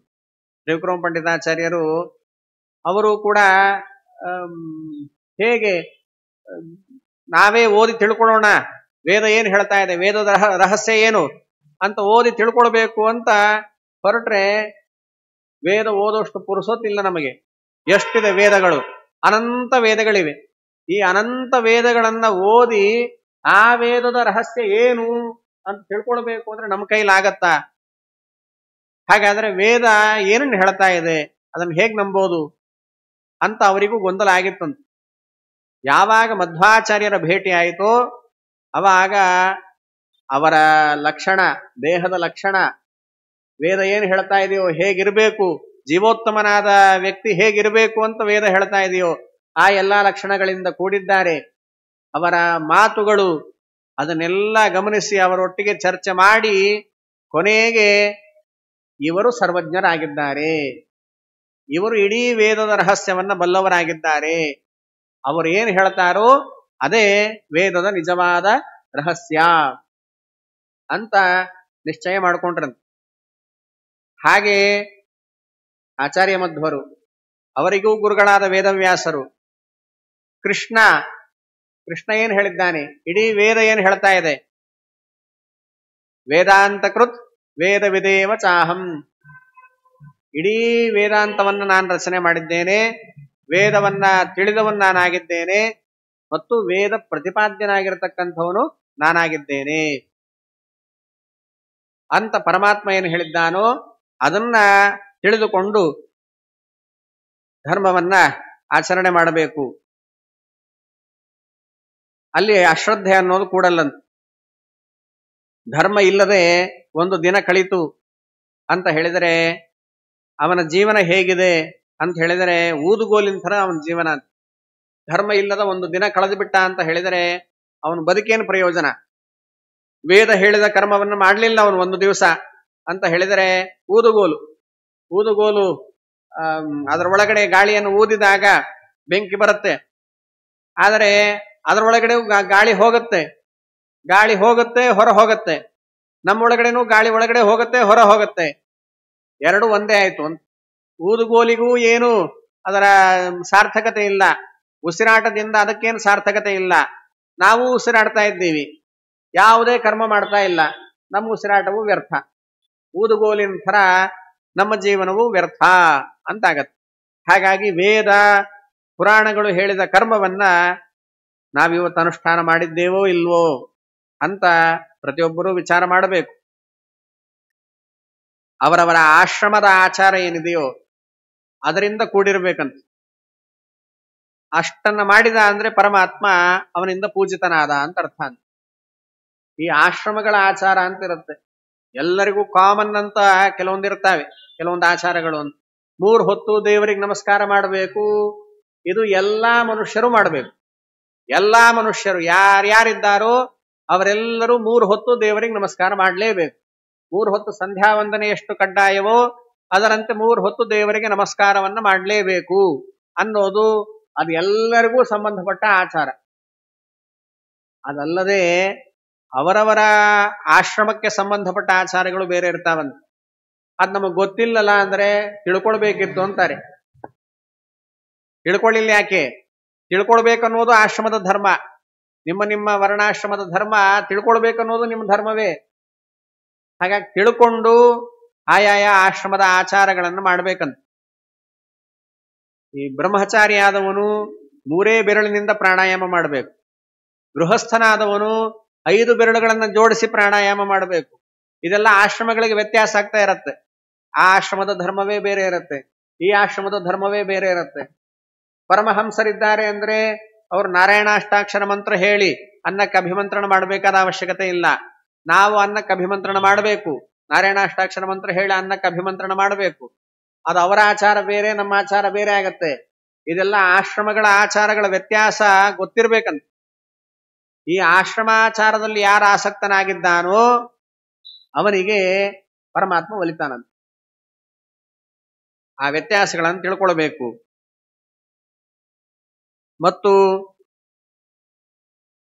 ತ್ರಿವಿಕ್ರಮ ಪಂಡಿತಾಚಾರ್ಯರು ಅವರು ಕೂಡ ಹೇಗೆ ನಾವೇ ಓದಿ ತಿಳ್ಕೊಳ್ಳೋಣ, ವೇದ ಏನು ಹೇಳ್ತಾ ಇದೆ, ವೇದದ ರಹಸ್ಯ ಏನು ಅಂತ ಓದಿ ತಿಳ್ಕೊಳ್ಬೇಕು ಅಂತ ಹೊರಟ್ರೆ ವೇದ ಓದೋಷ್ಟು ಪುರುಸೊತ್ತಿಲ್ಲ ನಮಗೆ. ಎಷ್ಟಿದೆ ವೇದಗಳು, ಅನಂತ ವೇದಗಳಿವೆ. ಈ ಅನಂತ ವೇದಗಳನ್ನ ಓದಿ ಆ ವೇದದ ರಹಸ್ಯ ಏನು ಅಂತ ತಿಳ್ಕೊಳ್ಬೇಕು ಅಂದ್ರೆ ನಮ್ಮ ಕೈಲಾಗತ್ತಾ? ಹಾಗಾದ್ರೆ ವೇದ ಏನನ್ನು ಹೇಳ್ತಾ ಇದೆ, ಅದನ್ನು ಹೇಗ್ ನಂಬೋದು ಅಂತ ಅವರಿಗೂ ಗೊಂದಲ ಆಗಿತ್ತಂತೆ. ಯಾವಾಗ ಮಧ್ವಾಚಾರ್ಯರ ಭೇಟಿ ಆಯಿತೋ ಅವಾಗ ಅವರ ಲಕ್ಷಣ, ದೇಹದ ಲಕ್ಷಣ, ವೇದ ಏನು ಹೇಳ್ತಾ ಇದೆಯೋ ಹೇಗಿರಬೇಕು, ಜೀವೋತ್ತಮನಾದ ವ್ಯಕ್ತಿ ಹೇಗಿರಬೇಕು ಅಂತ ವೇದ ಹೇಳ್ತಾ ಇದೆಯೋ ಆ ಎಲ್ಲಾ ಲಕ್ಷಣಗಳಿಂದ ಕೂಡಿದ್ದಾರೆ. ಅವರ ಮಾತುಗಳು ಅದನ್ನೆಲ್ಲ ಗಮನಿಸಿ ಅವರೊಟ್ಟಿಗೆ ಚರ್ಚೆ ಮಾಡಿ ಕೊನೆಗೆ ಇವರು ಸರ್ವಜ್ಞರಾಗಿದ್ದಾರೆ, ಇವರು ಇಡೀ ವೇದದ ರಹಸ್ಯವನ್ನ ಬಲ್ಲವರಾಗಿದ್ದಾರೆ, ಅವರು ಏನು ಹೇಳ್ತಾರೋ ಅದೇ ವೇದದ ನಿಜವಾದ ರಹಸ್ಯ ಅಂತ ನಿಶ್ಚಯ ಮಾಡಿಕೊಂಡ್ರಂತೆ. ಹಾಗೆ ಆಚಾರ್ಯ ಮಧ್ವರು, ಅವರಿಗೂ ಗುರುಗಳಾದ ವೇದವ್ಯಾಸರು, ಕೃಷ್ಣ ಏನು ಹೇಳಿದ್ದಾನೆ, ಇಡೀ ವೇದ ಏನು ಹೇಳ್ತಾ ಇದೆ, ವೇದಾಂತ ಕೃತ್ ವೇದ ವಿದೇವ ಚಾಹಂ, ಇಡೀ ವೇದಾಂತವನ್ನ ನಾನು ರಚನೆ ಮಾಡಿದ್ದೇನೆ, ವೇದವನ್ನ ತಿಳಿದವನ್ ನಾನಾಗಿದ್ದೇನೆ ಮತ್ತು ವೇದ ಪ್ರತಿಪಾದ್ಯನಾಗಿರತಕ್ಕಂಥವನು ನಾನಾಗಿದ್ದೇನೆ ಅಂತ ಪರಮಾತ್ಮ ಏನು ಹೇಳಿದ್ದಾನೋ ಅದನ್ನ ತಿಳಿದುಕೊಂಡು ಧರ್ಮವನ್ನ ಆಚರಣೆ ಮಾಡಬೇಕು. ಅಲ್ಲಿ ಅಶ್ರದ್ಧೆ ಅನ್ನೋದು ಕೂಡಲ್ಲಂತ. ಧರ್ಮ ಇಲ್ಲದೆ ಒಂದು ದಿನ ಕಳಿತು ಅಂತ ಹೇಳಿದರೆ ಅವನ ಜೀವನ ಹೇಗಿದೆ ಅಂತ ಹೇಳಿದರೆ ಊದುಗೋಲಿನ ಥರ ಅವನ ಜೀವನ ಅಂತ. ಧರ್ಮ ಇಲ್ಲದ ಒಂದು ದಿನ ಕಳೆದು ಬಿಟ್ಟ ಅಂತ ಹೇಳಿದರೆ ಅವನು ಬದುಕೇನು ಪ್ರಯೋಜನ? ವೇದ ಹೇಳಿದ ಕರ್ಮವನ್ನು ಮಾಡಲಿಲ್ಲ ಅವನು ಒಂದು ದಿವಸ ಅಂತ ಹೇಳಿದರೆ ಊದುಗೋಲು ಅದರ ಒಳಗಡೆ ಗಾಳಿಯನ್ನು ಊದಿದಾಗ ಬೆಂಕಿ ಬರುತ್ತೆ, ಆದರೆ ಅದರೊಳಗಡೆ ಗಾಳಿ ಹೋಗುತ್ತೆ ಹೊರ ಹೋಗುತ್ತೆ, ನಮ್ಮೊಳಗಡೆನೂ ಗಾಳಿ ಒಳಗಡೆ ಹೋಗುತ್ತೆ ಹೊರ ಹೋಗುತ್ತೆ, ಎರಡು ಒಂದೇ ಆಯ್ತು ಅಂತ. ಊದುಗೋಲಿಗೂ ಏನು ಅದರ ಸಾರ್ಥಕತೆ ಇಲ್ಲ, ಉಸಿರಾಟದಿಂದ ಅದಕ್ಕೇನು ಸಾರ್ಥಕತೆ ಇಲ್ಲ. ನಾವು ಉಸಿರಾಡ್ತಾ ಇದ್ದೀವಿ, ಯಾವುದೇ ಕರ್ಮ ಮಾಡ್ತಾ ಇಲ್ಲ, ನಮ್ಮ ಉಸಿರಾಟವೂ ವ್ಯರ್ಥ. ಊದುಗೋಲಿನ ಥರ ನಮ್ಮ ಜೀವನವೂ ವ್ಯರ್ಥ ಅಂತಾಗತ್ತೆ. ಹಾಗಾಗಿ ವೇದ ಪುರಾಣಗಳು ಹೇಳಿದ ಕರ್ಮವನ್ನ ನಾವಿವತ್ತು ಅನುಷ್ಠಾನ ಮಾಡಿದ್ದೇವೋ ಇಲ್ವೋ ಅಂತ ಪ್ರತಿಯೊಬ್ಬರೂ ವಿಚಾರ ಮಾಡಬೇಕು. ಅವರವರ ಆಶ್ರಮದ ಆಚಾರ ಏನಿದೆಯೋ ಅದರಿಂದ ಕೂಡಿರ್ಬೇಕಂತ. ಅಷ್ಟನ್ನ ಮಾಡಿದ ಅಂದ್ರೆ ಪರಮಾತ್ಮ ಅವನಿಂದ ಪೂಜಿತನಾದ ಅಂತ ಅರ್ಥ ಅಂತ. ಈ ಆಶ್ರಮಗಳ ಆಚಾರ ಅಂತ ಇರುತ್ತೆ, ಎಲ್ಲರಿಗೂ ಕಾಮನ್ ಅಂತ ಕೆಲವೊಂದಿರ್ತಾವೆ, ಕೆಲವೊಂದು ಆಚಾರಗಳು ಅಂತ. 3 ಹೊತ್ತು ದೇವರಿಗೆ ನಮಸ್ಕಾರ ಮಾಡಬೇಕು, ಇದು ಎಲ್ಲಾ ಮನುಷ್ಯರು ಮಾಡಬೇಕು. ಎಲ್ಲಾ ಮನುಷ್ಯರು ಯಾರ್ಯಾರಿದ್ದಾರೋ ಅವರೆಲ್ಲರೂ 3 ಹೊತ್ತು ದೇವರಿಗೆ ನಮಸ್ಕಾರ ಮಾಡಲೇಬೇಕು. 3 ಹೊತ್ತು ಸಂಧ್ಯಾ ವಂದನೆ ಎಷ್ಟು ಕಡ್ಡಾಯವೋ ಅದರಂತೆ 3 ಹೊತ್ತು ದೇವರಿಗೆ ನಮಸ್ಕಾರವನ್ನ ಮಾಡಲೇಬೇಕು ಅನ್ನೋದು ಅದು ಎಲ್ಲರಿಗೂ ಸಂಬಂಧಪಟ್ಟ ಆಚಾರ. ಅದಲ್ಲದೆ ಅವರವರ ಆಶ್ರಮಕ್ಕೆ ಸಂಬಂಧಪಟ್ಟ ಆಚಾರಗಳು ಬೇರೆ ಇರ್ತಾವಂತ. ಅದ್ ನಮಗ್ ಗೊತ್ತಿಲ್ಲಲ್ಲ ಅಂದ್ರೆ ತಿಳ್ಕೊಳ್ಬೇಕಿತ್ತು ಅಂತಾರೆ. ತಿಳ್ಕೊಳ್ಳಿಲ್ಲ ಯಾಕೆ? ತಿಳ್ಕೊಳ್ಬೇಕನ್ನೋದು ಆಶ್ರಮದ ಧರ್ಮ. ನಿಮ್ಮ ವರ್ಣಾಶ್ರಮದ ಧರ್ಮ ತಿಳ್ಕೊಳ್ಬೇಕನ್ನೋದು ನಿಮ್ಮ ಧರ್ಮವೇ. ಹಾಗಾಗಿ ತಿಳ್ಕೊಂಡು ಆಯಾಯ ಆಶ್ರಮದ ಆಚಾರಗಳನ್ನು ಮಾಡ್ಬೇಕಂತ. ಈ ಬ್ರಹ್ಮಚಾರಿ ಆದವನು 3 ಬೆರಳಿನಿಂದ ಪ್ರಾಣಾಯಾಮ ಮಾಡಬೇಕು. ಗೃಹಸ್ಥನಾದವನು 5 ಬೆರಳುಗಳನ್ನ ಜೋಡಿಸಿ ಪ್ರಾಣಾಯಾಮ ಮಾಡಬೇಕು. ಇದೆಲ್ಲ ಆಶ್ರಮಗಳಿಗೆ ವ್ಯತ್ಯಾಸ ಆಗ್ತಾ ಇರತ್ತೆ. ಆ ಆಶ್ರಮದ ಧರ್ಮವೇ ಬೇರೆ ಇರುತ್ತೆ, ಈ ಆಶ್ರಮದ ಧರ್ಮವೇ ಬೇರೆ ಇರುತ್ತೆ. ಪರಮಹಂಸರಿದ್ದಾರೆ ಅಂದ್ರೆ ಅವರು ನಾರಾಯಣಾಷ್ಟಾಕ್ಷರ ಮಂತ್ರ ಹೇಳಿ ಅನ್ನಕ್ಕೆ ಅಭಿಮಂತ್ರಣ ಮಾಡಬೇಕಾದ ಅವಶ್ಯಕತೆ ಇಲ್ಲ. ನಾವು ಅನ್ನಕ್ಕೆ ಅಭಿಮಂತ್ರಣ ಮಾಡಬೇಕು, ನಾರಾಯಣಾಷ್ಟಾಕ್ಷರ ಮಂತ್ರ ಹೇಳಿ ಅನ್ನಕ್ಕೆ ಅಭಿಮಂತ್ರಣ ಮಾಡಬೇಕು. ಅದು ಅವರ ಆಚಾರ ಬೇರೆ, ನಮ್ಮ ಆಚಾರ ಬೇರೆ ಆಗತ್ತೆ. ಇದೆಲ್ಲ ಆಶ್ರಮಗಳ ಆಚಾರಗಳ ವ್ಯತ್ಯಾಸ ಗೊತ್ತಿರ್ಬೇಕಂತ. ಈ ಆಶ್ರಮಾಚಾರದಲ್ಲಿ ಯಾರು ಆಸಕ್ತನಾಗಿದ್ದಾನೋ ಅವನಿಗೆ ಪರಮಾತ್ಮ ಒಲಿತಾನಂತ. ಆ ವ್ಯತ್ಯಾಸಗಳನ್ನು ತಿಳ್ಕೊಳ್ಬೇಕು. ಮತ್ತು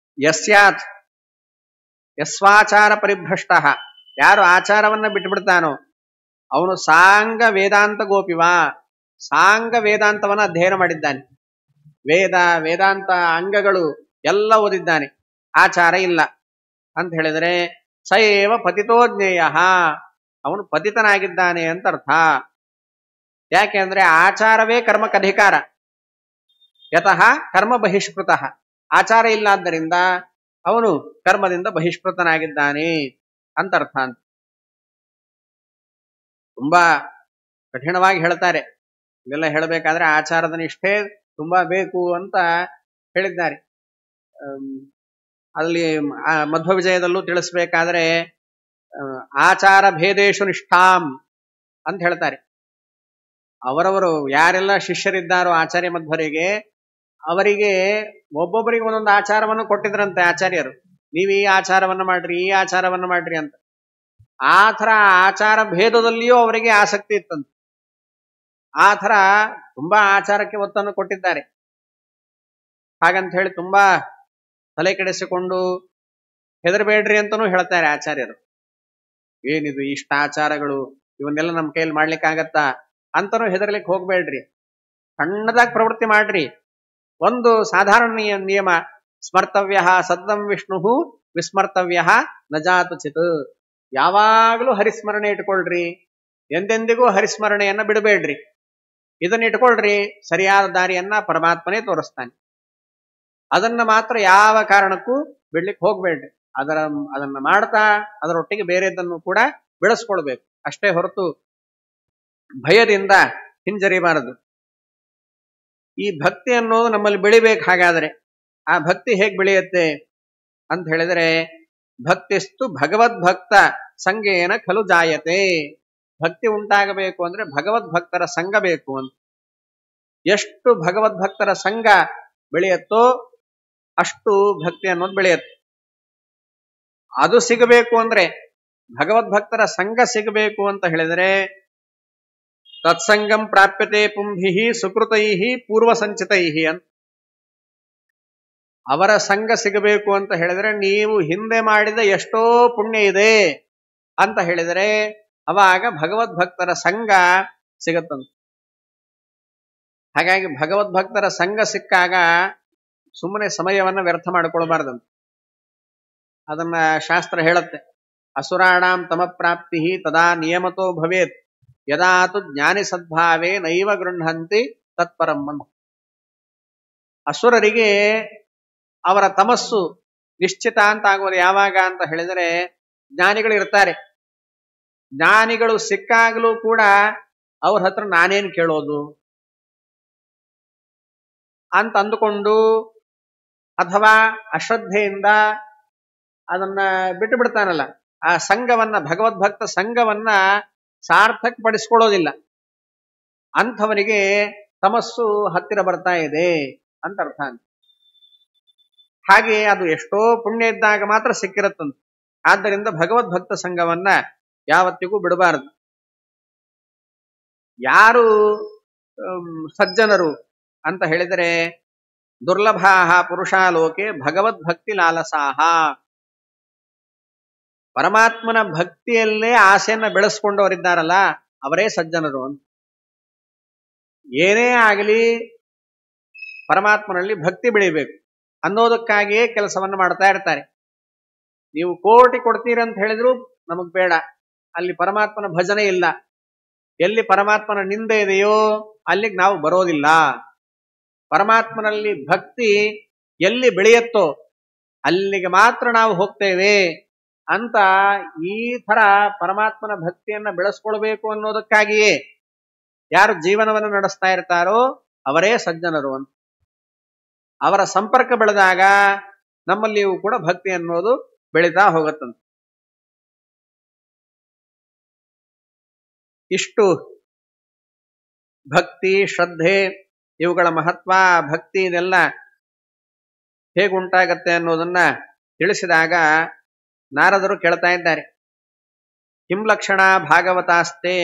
ಯಸ್ವಾಚಾರ ಪರಿಭ್ರಷ್ಟ, ಯಾರು ಆಚಾರವನ್ನ ಬಿಟ್ಟುಬಿಡ್ತಾನೋ ಅವನು ಸಾಂಗ ವೇದಾಂತ ಗೋಪಿವಾ, ಸಾಂಗ ವೇದಾಂತವನ್ನ ಅಧ್ಯಯನ ಮಾಡಿದ್ದಾನೆ. ವೇದಾಂತ ಅಂಗಗಳು ಎಲ್ಲ ಓದಿದ್ದಾನೆ, ಆಚಾರ ಇಲ್ಲ ಅಂತ ಹೇಳಿದರೆ ಸಯೇವ ಪತಿತೋ ಜ್ಞೇಯ, ಅವನು ಪತಿತನಾಗಿದ್ದಾನೆ ಅಂತ ಅರ್ಥ. ಯಾಕೆ ಅಂದ್ರೆ ಆಚಾರವೇ ಕರ್ಮಕ್ಕಧಿಕಾರ, ಯತಃ ಕರ್ಮ ಬಹಿಷ್ಕೃತ. ಆಚಾರ ಇಲ್ಲಾದ್ದರಿಂದ ಅವನು ಕರ್ಮದಿಂದ ಬಹಿಷ್ಕೃತನಾಗಿದ್ದಾನೆ ಅಂತ ಅರ್ಥ ಅಂತ. ತುಂಬಾ ಕಠಿಣವಾಗಿ ಹೇಳ್ತಾರೆ. ಇವೆಲ್ಲ ಹೇಳಬೇಕಾದ್ರೆ ಆಚಾರದ ನಿಷ್ಠೆ ತುಂಬಾ ಬೇಕು ಅಂತ ಹೇಳಿದ್ದಾರೆ. ಅಲ್ಲಿ ಮಧ್ವ ವಿಜಯದಲ್ಲೂ ತಿಳಿಸ್ಬೇಕಾದ್ರೆ ಆಚಾರ ಭೇದೇಶು ನಿಷ್ಠಾಂ ಅಂತ ಹೇಳ್ತಾರೆ. ಅವರವರು ಯಾರೆಲ್ಲ ಶಿಷ್ಯರಿದ್ದಾರೋ ಆಚಾರ್ಯ ಮಧ್ವರಿಗೆ, ಅವರಿಗೆ ಒಬ್ಬೊಬ್ಬರಿಗೆ ಒಂದೊಂದು ಆಚಾರವನ್ನು ಕೊಟ್ಟಿದ್ರಂತೆ ಆಚಾರ್ಯರು. ನೀವು ಈ ಆಚಾರವನ್ನು ಮಾಡ್ರಿ, ಈ ಆಚಾರವನ್ನು ಮಾಡ್ರಿ ಅಂತ. ಆ ಥರ ಆಚಾರ ಭೇದದಲ್ಲಿಯೂ ಅವರಿಗೆ ಆಸಕ್ತಿ ಇತ್ತಂತೆ. ಆ ಥರ ತುಂಬಾ ಆಚಾರಕ್ಕೆ ಒತ್ತನ್ನು ಕೊಟ್ಟಿದ್ದಾರೆ. ಹಾಗಂತ ಹೇಳಿ ತುಂಬಾ ತಲೆ ಕೆಡಿಸಿಕೊಂಡು ಹೆದರಬೇಡ್ರಿ ಅಂತನೂ ಹೇಳ್ತಾರೆ ಆಚಾರ್ಯರು. ಏನಿದು ಇಷ್ಟ ಆಚಾರಗಳು, ಇವನ್ನೆಲ್ಲ ನಮ್ಮ ಕೈಯಲ್ಲಿ ಮಾಡ್ಲಿಕ್ಕಾಗತ್ತಾ ಅಂತನೂ ಹೆದರ್ಲಿಕ್ಕೆ ಹೋಗ್ಬೇಡ್ರಿ. ಸಣ್ಣದಾಗಿ ಪ್ರವೃತ್ತಿ ಮಾಡ್ರಿ. ಒಂದು ಸಾಧಾರಣ ನಿಯಮ, ಸ್ಮರ್ತವ್ಯ ಸದ್ದಂ ವಿಷ್ಣು ವಿಸ್ಮರ್ತವ್ಯ ನಜಾತು ಚಿತ್. ಯಾವಾಗಲೂ ಹರಿಸ್ಮರಣೆ ಇಟ್ಕೊಳ್ರಿ, ಎಂದೆಂದಿಗೂ ಹರಿಸ್ಮರಣೆಯನ್ನ ಬಿಡಬೇಡ್ರಿ. ಇದನ್ನ ಇಟ್ಕೊಳ್ರಿ, ಸರಿಯಾದ ದಾರಿಯನ್ನ ಪರಮಾತ್ಮನೇ ತೋರಿಸ್ತಾನೆ. ಅದನ್ನ ಮಾತ್ರ ಯಾವ ಕಾರಣಕ್ಕೂ ಬಿಡ್ಲಿಕ್ಕೆ ಹೋಗ್ಬೇಡ್ರಿ. ಅದನ್ನ ಮಾಡ್ತಾ ಅದರೊಟ್ಟಿಗೆ ಬೇರೆದನ್ನು ಕೂಡ ಬೆಳೆಸ್ಕೊಳ್ಬೇಕು ಅಷ್ಟೇ ಹೊರತು ಭಯದಿಂದ ಹಿಂಜರಿಬಾರದು. ಈ ಭಕ್ತಿ ಅನ್ನೋದು ನಮ್ಮಲ್ಲಿ ಬೆಳಿಬೇಕು. ಹಾಗಾದ್ರೆ ಆ ಭಕ್ತಿ ಹೇಗೆ ಬೆಳೆಯುತ್ತೆ ಅಂತ ಹೇಳಿದ್ರೆ, ಭಕ್ತಿಸ್ತು ಭಗವದ್ಭಕ್ತ ಸಂಗೇನ ಖಲು ಜಾಯತೆ. ಭಕ್ತಿ ಉಂಟಾಗಬೇಕು ಅಂದ್ರೆ ಭಗವದ್ಭಕ್ತರ ಸಂಘ ಬೇಕು ಅಂತ. ಎಷ್ಟು ಭಗವದ್ಭಕ್ತರ ಸಂಘ ಬೆಳೆಯುತ್ತೋ ಅಷ್ಟು ಭಕ್ತಿ ಅನ್ನೋದು ಬೆಳೆಯುತ್ತೆ. ಅದು ಸಿಗಬೇಕು ಅಂದ್ರೆ, ಭಗವದ್ಭಕ್ತರ ಸಂಘ ಸಿಗಬೇಕು ಅಂತ ಹೇಳಿದ್ರೆ, ತತ್ಸಂಗಂ ಪ್ರಾಪ್ಯತೆ ಪುಂಭಿ ಸುಕೃತೈ ಪೂರ್ವ ಸಂಚಿತೈ ಅಂತ. ಅವರ ಸಂಘ ಸಿಗಬೇಕು ಅಂತ ಹೇಳಿದ್ರೆ, ನೀವು ಹಿಂದೆ ಮಾಡಿದ ಎಷ್ಟೋ ಪುಣ್ಯ ಇದೆ ಅಂತ ಹೇಳಿದರೆ ಅವಾಗ ಭಗವದ್ಭಕ್ತರ ಸಂಘ ಸಿಗತ್ತಂತ. ಹಾಗಾಗಿ ಭಗವದ್ಭಕ್ತರ ಸಂಘ ಸಿಕ್ಕಾಗ ಸುಮ್ಮನೆ ಸಮಯವನ್ನ ವ್ಯರ್ಥ ಮಾಡಿಕೊಳ್ಬಾರ್ದಂತ. ಅದನ್ನ ಶಾಸ್ತ್ರ ಹೇಳುತ್ತೆ, ಅಸುರಾಣಾಂ ತಮ ಪ್ರಾಪ್ತಿ ತದಾ ನಿಯಮತೋ ಭವೇತ್ ಯದಾತು ಜ್ಞಾನಿ ಸದ್ಭಾವೇ ನೈವ ಗೃಹಂತಿ ತತ್ಪರಂ. ಅಸುರರಿಗೆ ಅವರ ತಮಸ್ಸು ನಿಶ್ಚಿತ ಅಂತ ಆಗುವುದು ಯಾವಾಗ ಅಂತ ಹೇಳಿದರೆ, ಜ್ಞಾನಿಗಳು ಇರ್ತಾರೆ, ಜ್ಞಾನಿಗಳು ಸಿಕ್ಕಾಗಲೂ ಕೂಡ ಅವ್ರ ಹತ್ರ ನಾನೇನ್ ಕೇಳೋದು ಅಂತ ಅಂದುಕೊಂಡು ಅಥವಾ ಅಶ್ರದ್ಧೆಯಿಂದ ಅದನ್ನ ಬಿಟ್ಟು ಬಿಡ್ತಾನಲ್ಲ, ಆ ಸಂಘವನ್ನ, ಭಗವದ್ಭಕ್ತ ಸಂಘವನ್ನ ಸಾರ್ಥಕ ಪಡಿಸ್ಕೊಳ್ಳೋದಿಲ್ಲ. ಅಂಥವನಿಗೆ ತಮಸ್ಸು ಹತ್ತಿರ ಬರ್ತಾ ಇದೆ ಅಂತ ಅರ್ಥ. ಹಾಗೆ ಅದು ಎಷ್ಟೋ ಪುಣ್ಯ ಇದ್ದಾಗ ಮಾತ್ರ ಸಿಕ್ಕಿರತ್ತಂತ. ಆದ್ದರಿಂದ ಭಗವದ್ಭಕ್ತ ಸಂಘವನ್ನ ಯಾವತ್ತಿಗೂ ಬಿಡಬಾರದು. ಯಾರು ಸಜ್ಜನರು ಅಂತ ಹೇಳಿದರೆ, ದುರ್ಲಭಾಹ ಪುರುಷಾಲೋಕೆ ಭಗವದ್ಭಕ್ತಿ ಲಾಲಸಾಹ. ಪರಮಾತ್ಮನ ಭಕ್ತಿಯಲ್ಲೇ ಆಸೆಯನ್ನ ಬೆಳೆಸ್ಕೊಂಡವರಿದ್ದಾರಲ್ಲ ಅವರೇ ಸಜ್ಜನರು ಅಂತ. ಏನೇ ಆಗಲಿ ಪರಮಾತ್ಮನಲ್ಲಿ ಭಕ್ತಿ ಬೆಳಿಬೇಕು ಅನ್ನೋದಕ್ಕಾಗಿಯೇ ಕೆಲಸವನ್ನು ಮಾಡ್ತಾ ಇರ್ತಾರೆ. ನೀವು ಕೋಟಿ ಕೊಡ್ತೀರಂತ ಹೇಳಿದ್ರು ನಮಗ್ ಬೇಡ, ಅಲ್ಲಿ ಪರಮಾತ್ಮನ ಭಜನೆ ಇಲ್ಲ. ಎಲ್ಲಿ ಪರಮಾತ್ಮನ ನಿಂದೆ ಇದೆಯೋ ಅಲ್ಲಿಗೆ ನಾವು ಬರೋದಿಲ್ಲ. ಪರಮಾತ್ಮನಲ್ಲಿ ಭಕ್ತಿ ಎಲ್ಲಿ ಬೆಳೆಯುತ್ತೋ ಅಲ್ಲಿಗೆ ಮಾತ್ರ ನಾವು ಹೋಗ್ತೇವೆ ಅಂತ ಈ ತರ ಪರಮಾತ್ಮನ ಭಕ್ತಿಯನ್ನ ಬೆಳೆಸ್ಕೊಳ್ಬೇಕು ಅನ್ನೋದಕ್ಕಾಗಿಯೇ ಯಾರು ಜೀವನವನ್ನು ನಡೆಸ್ತಾ ಇರ್ತಾರೋ ಅವರೇ ಸಜ್ಜನರು ಅಂತ. ಅವರ ಸಂಪರ್ಕ ಬೆಳೆದಾಗ ನಮ್ಮಲ್ಲಿಯೂ ಕೂಡ ಭಕ್ತಿ ಅನ್ನೋದು ಬೆಳೀತಾ ಹೋಗುತ್ತಂತೆ. ಇಷ್ಟು ಭಕ್ತಿ, ಶ್ರದ್ಧೆ, ಇವುಗಳ ಮಹತ್ವ, ಭಕ್ತಿ ಇದೆಲ್ಲ ಹೇಗುಂಟಾಗತ್ತೆ ಅನ್ನೋದನ್ನ ತಿಳಿಸಿದಾಗ ನಾರದರು ಕೇಳ್ತಾ ಇದ್ದಾರೆ, ಕಿಂ ಲಕ್ಷಣ ಭಾಗವತಾಸ್ತೆ.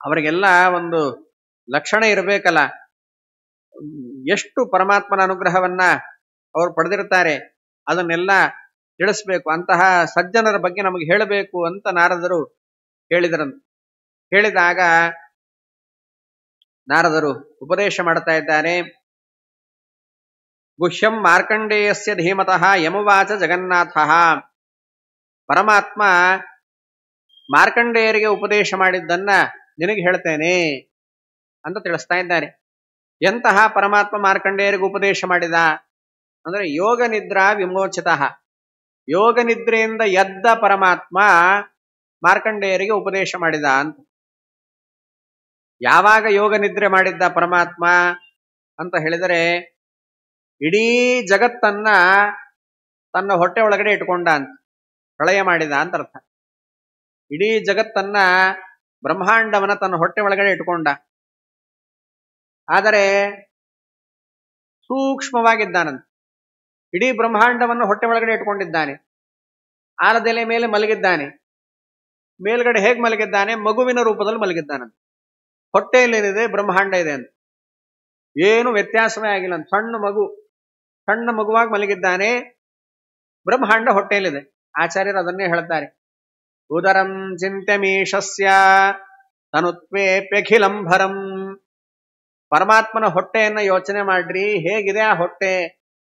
ಅವರಿಗೆಲ್ಲ ಒಂದು ಲಕ್ಷಣ ಇರಬೇಕಲ್ಲ, ಎಷ್ಟು ಪರಮಾತ್ಮನ ಅನುಗ್ರಹವನ್ನ ಅವರು ಪಡೆದಿರ್ತಾರೆ ಅದನ್ನೆಲ್ಲ ತಿಳಿಸ್ಬೇಕು. ಅಂತಹ ಸಜ್ಜನರ ಬಗ್ಗೆ ನಮಗೆ ಹೇಳಬೇಕು ಅಂತ ನಾರದರು ಹೇಳಿದರಂತೆ. ಹೇಳಿದಾಗ ನಾರದರು ಉಪದೇಶ ಮಾಡ್ತಾ ಇದ್ದಾರೆ. ಗುಹ್ಯಂ ಮಾರ್ಕಂಡೇಯಸ್ಯ ಧೀಮತಃ ಯಮುವಾಚ ಜಗನ್ನಾಥ. ಪರಮಾತ್ಮ ಮಾರ್ಕಂಡೇಯರಿಗೆ ಉಪದೇಶ ಮಾಡಿದ್ದನ್ನ ನಿನಗೆ ಹೇಳ್ತೇನೆ ಅಂತ ತಿಳಿಸ್ತಾ ಇದ್ದಾರೆ. ಎಂತಹ ಪರಮಾತ್ಮ ಮಾರ್ಕಂಡೇಯರಿಗೆ ಉಪದೇಶ ಮಾಡಿದ ಅಂದ್ರೆ, ಯೋಗ ನಿದ್ರಾ ವಿಮೋಚಿತ. ಯೋಗ ನಿದ್ರೆಯಿಂದ ಎದ್ದ ಪರಮಾತ್ಮ ಮಾರ್ಕಂಡೇಯರಿಗೆ ಉಪದೇಶ ಮಾಡಿದ ಅಂತ. ಯಾವಾಗ ಯೋಗ ನಿದ್ರೆ ಮಾಡಿದ್ದ ಪರಮಾತ್ಮ? ಅಂತ ಹೇಳಿದರೆ ಇಡೀ ಜಗತ್ತನ್ನ ತನ್ನ ಹೊಟ್ಟೆ ಒಳಗಡೆ ಇಟ್ಕೊಂಡ ಅಂತ, ಪ್ರಳಯ ಮಾಡಿದ ಅಂತ ಅರ್ಥ. ಇಡೀ ಜಗತ್ತನ್ನ ಬ್ರಹ್ಮಾಂಡವನ್ನ ತನ್ನ ಹೊಟ್ಟೆ ಒಳಗಡೆ ಇಟ್ಕೊಂಡ. ಆದರೆ ಸೂಕ್ಷ್ಮವಾಗಿದ್ದಾನಂತ. ಇಡೀ ಬ್ರಹ್ಮಾಂಡವನ್ನು ಹೊಟ್ಟೆ ಒಳಗಡೆ ಇಟ್ಕೊಂಡಿದ್ದಾನೆ. ಆಲದೆಲೆ ಮೇಲೆ ಮಲಗಿದ್ದಾನೆ. ಮೇಲ್ಗಡೆ ಹೇಗೆ ಮಲಗಿದ್ದಾನೆ? ಮಗುವಿನ ರೂಪದಲ್ಲಿ ಮಲಗಿದ್ದಾನಂತ. ಹೊಟ್ಟೆಯಲ್ಲೇನಿದೆ ಬ್ರಹ್ಮಾಂಡ ಇದೆ ಅಂತ, ಏನು ವ್ಯತ್ಯಾಸವೇ ಆಗಿಲ್ಲ ಅಂತ. ಸಣ್ಣ ಮಗುವಾಗಿ ಮಲಗಿದ್ದಾನೆ, ಬ್ರಹ್ಮಾಂಡ ಹೊಟ್ಟೆಯಲ್ಲಿದೆ. ಆಚಾರ್ಯರು ಅದನ್ನೇ ಹೇಳ್ತಾರೆ, ಉದರಂ ಚಿಂತ್ಯಮೀಶಸ್ಯ ತನುತ್ವೇಪ್ಯಖಿಲಂಭರಂ. ಪರಮಾತ್ಮನ ಹೊಟ್ಟೆಯನ್ನ ಯೋಚನೆ ಮಾಡ್ರಿ, ಹೇಗಿದೆ ಆ ಹೊಟ್ಟೆ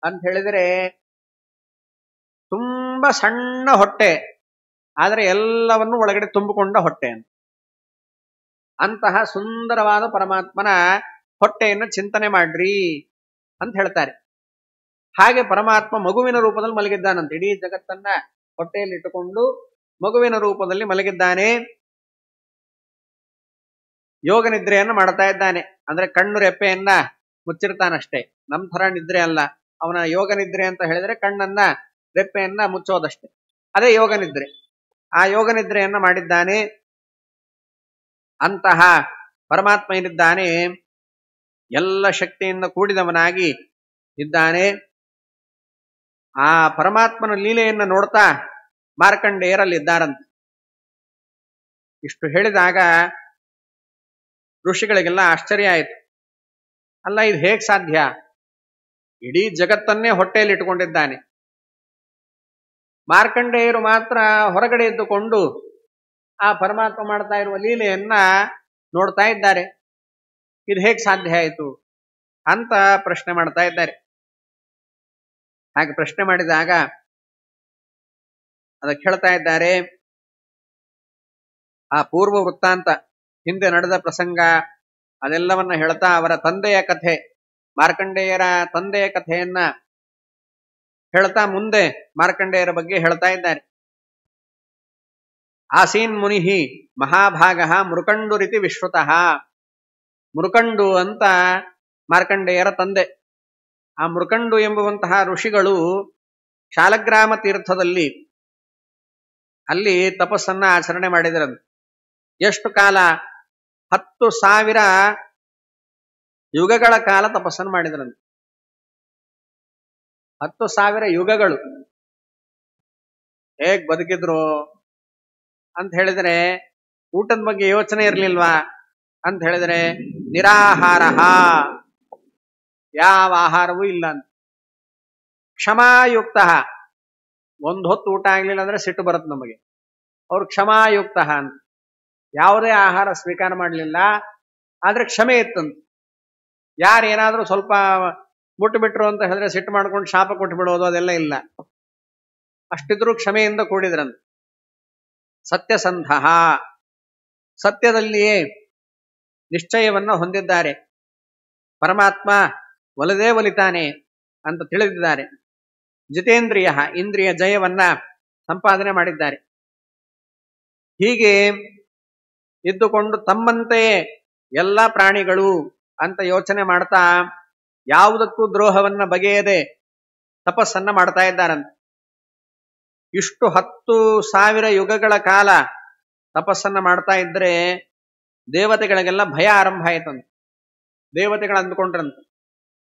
ಅಂತ ಹೇಳಿದರೆ ತುಂಬಾ ಸಣ್ಣ ಹೊಟ್ಟೆ, ಆದರೆ ಎಲ್ಲವನ್ನು ಒಳಗಡೆ ತುಂಬಿಕೊಂಡ ಹೊಟ್ಟೆ ಅಂತ. ಅಂತಹ ಸುಂದರವಾದ ಪರಮಾತ್ಮನ ಹೊಟ್ಟೆಯನ್ನು ಚಿಂತನೆ ಮಾಡ್ರಿ ಅಂತ ಹೇಳ್ತಾರೆ. ಹಾಗೆ ಪರಮಾತ್ಮ ಮಗುವಿನ ರೂಪದಲ್ಲಿ ಮಲಗಿದ್ದಾನಂತೆ. ಇಡೀ ಜಗತ್ತನ್ನ ಹೊಟ್ಟೆಯಲ್ಲಿ ಇಟ್ಟುಕೊಂಡು ಮಗುವಿನ ರೂಪದಲ್ಲಿ ಮಲಗಿದ್ದಾನೆ. ಯೋಗ ನಿದ್ರೆಯನ್ನು ಮಾಡ್ತಾ ಇದ್ದಾನೆ. ಅಂದ್ರೆ ಕಣ್ಣು ರೆಪ್ಪೆಯನ್ನ ಮುಚ್ಚಿರ್ತಾನಷ್ಟೇ, ನಮ್ ಥರ ನಿದ್ರೆ ಅಲ್ಲ. ಅವನ ಯೋಗ ನಿದ್ರೆ ಅಂತ ಹೇಳಿದ್ರೆ ಕಣ್ಣನ್ನ ರೆಪ್ಪೆಯನ್ನ ಮುಚ್ಚೋದಷ್ಟೇ, ಅದೇ ಯೋಗ ನಿದ್ರೆ. ಆ ಯೋಗ ನಿದ್ರೆಯನ್ನ ಮಾಡಿದ್ದಾನೆ. ಅಂತಹ ಪರಮಾತ್ಮ ಏನಿದ್ದಾನೆ ಎಲ್ಲ ಶಕ್ತಿಯಿಂದ ಕೂಡಿದವನಾಗಿ ಇದ್ದಾನೆ. ಆ ಪರಮಾತ್ಮನ ಲೀಲೆಯನ್ನು ನೋಡ್ತಾ ಮಾರ್ಕಂಡೇಯರಲ್ಲಿದ್ದಾರಂತೆ. ಇಷ್ಟು ಹೇಳಿದಾಗ ಋಷಿಗಳಿಗೆಲ್ಲ ಆಶ್ಚರ್ಯ ಆಯಿತು. ಅಲ್ಲ, ಇದು ಹೇಗ್ ಸಾಧ್ಯ? ಇಡೀ ಜಗತ್ತನ್ನೇ ಹೊಟ್ಟೆಯಲ್ಲಿ ಇಟ್ಟುಕೊಂಡಿದ್ದಾನೆ. ಮಾರ್ಕಂಡೇಯರು ಮಾತ್ರ ಹೊರಗಡೆ ಇದ್ದುಕೊಂಡು ಆ ಪರಮಾತ್ಮ ಮಾಡ್ತಾ ಇರುವ ಲೀಲೆಯನ್ನ ನೋಡ್ತಾ ಇದ್ದಾರೆ. ಇದು ಹೇಗ್ ಸಾಧ್ಯ ಆಯಿತು ಅಂತ ಪ್ರಶ್ನೆ ಮಾಡ್ತಾ ಇದ್ದಾರೆ. ಹಾಗೆ ಪ್ರಶ್ನೆ ಮಾಡಿದಾಗ ಅದಕ್ಕೆ ಹೇಳ್ತಾ ಇದ್ದಾರೆ, ಆ ಪೂರ್ವ ವೃತ್ತಾಂತ, ಹಿಂದೆ ನಡೆದ ಪ್ರಸಂಗ ಅದೆಲ್ಲವನ್ನ ಹೇಳ್ತಾ ಅವರ ತಂದೆಯ ಕಥೆ, ಮಾರ್ಕಂಡೇಯರ ತಂದೆಯ ಕಥೆಯನ್ನ ಹೇಳ್ತಾ ಮುಂದೆ ಮಾರ್ಕಂಡೇಯರ ಬಗ್ಗೆ ಹೇಳ್ತಾ ಇದ್ದಾರೆ. ಆಸೀನ್ ಮುನಿಹಿ ಮಹಾಭಾಗ ಮೃಕಂಡು ರೀತಿ ವಿಶ್ರುತಃ. ಮೃಕಂಡು ಅಂತ ಮಾರ್ಕಂಡೇಯರ ತಂದೆ. ಆ ಮೃಕಂಡು ಎಂಬುವಂತಹ ಋಷಿಗಳು ಶಾಲಗ್ರಾಮ ತೀರ್ಥದಲ್ಲಿ ಅಲ್ಲಿ ತಪಸ್ಸನ್ನ ಆಚರಣೆ ಮಾಡಿದರಂತೆ. ಎಷ್ಟು ಕಾಲ? 10,000 ಯುಗಗಳ ಕಾಲ ತಪಸ್ಸನ್ನು ಮಾಡಿದರಂತೆ. 10,000 ಯುಗಗಳು ಹೇಗ್ ಬದುಕಿದ್ರು ಅಂತ ಹೇಳಿದ್ರೆ, ಊಟದ ಬಗ್ಗೆ ಯೋಚನೆ ಇರ್ಲಿಲ್ವಾ ಅಂತ ಹೇಳಿದ್ರೆ, ನಿರಾಹಾರ, ಯಾವ ಆಹಾರವೂ ಇಲ್ಲ ಅಂತ. ಕ್ಷಮಾಯುಕ್ತ, ಒಂದು ಹೊತ್ತು ಊಟ ಆಗ್ಲಿಲ್ಲ ಅಂದ್ರೆ ಸಿಟ್ಟು ಬರುತ್ತೆ ನಮಗೆ. ಅವ್ರು ಕ್ಷಮಾಯುಕ್ತ ಅಂತ, ಯಾವುದೇ ಆಹಾರ ಸ್ವೀಕಾರ ಮಾಡಲಿಲ್ಲ, ಆದ್ರೆ ಕ್ಷಮೆ ಇತ್ತಂತ. ಯಾರೇನಾದ್ರೂ ಸ್ವಲ್ಪ ಮುಟ್ಟುಬಿಟ್ರು ಅಂತ ಹೇಳಿದ್ರೆ ಸಿಟ್ಟು ಮಾಡ್ಕೊಂಡು ಶಾಪ ಕೊಟ್ಟು ಬಿಡೋದು ಅದೆಲ್ಲ ಇಲ್ಲ. ಅಷ್ಟಿದ್ರೂ ಕ್ಷಮೆಯಿಂದ ಕೂಡಿದ್ರಂತ. ಸತ್ಯಸಂಧ, ಸತ್ಯದಲ್ಲಿಯೇ ನಿಶ್ಚಯವನ್ನ ಹೊಂದಿದ್ದಾರೆ. ಪರಮಾತ್ಮ ಒಲಿದೇ ಒಲಿತಾನೆ ಅಂತ ತಿಳಿದಿದ್ದಾರೆ. ಜಿತೇಂದ್ರಿಯ, ಇಂದ್ರಿಯ ಜಯವನ್ನ ಸಂಪಾದನೆ ಮಾಡಿದ್ದಾರೆ. ಹೀಗೆ ಇದ್ದುಕೊಂಡು ತಮ್ಮಂತೆಯೇ ಎಲ್ಲ ಪ್ರಾಣಿಗಳು ಅಂತ ಯೋಚನೆ ಮಾಡ್ತಾ ಯಾವುದಕ್ಕೂ ದ್ರೋಹವನ್ನ ಬಗೆಯದೆ ತಪಸ್ಸನ್ನ ಮಾಡ್ತಾ ಇದ್ದಾರಂತೆ. ಇಷ್ಟು 10,000 ಯುಗಗಳ ಕಾಲ ತಪಸ್ಸನ್ನ ಮಾಡ್ತಾ ಇದ್ರೆ ದೇವತೆಗಳಿಗೆಲ್ಲ ಭಯ ಆರಂಭ ಆಯ್ತಂತೆ. ದೇವತೆಗಳು ಅಂದ್ಕೊಂಡ್ರಂತೆ,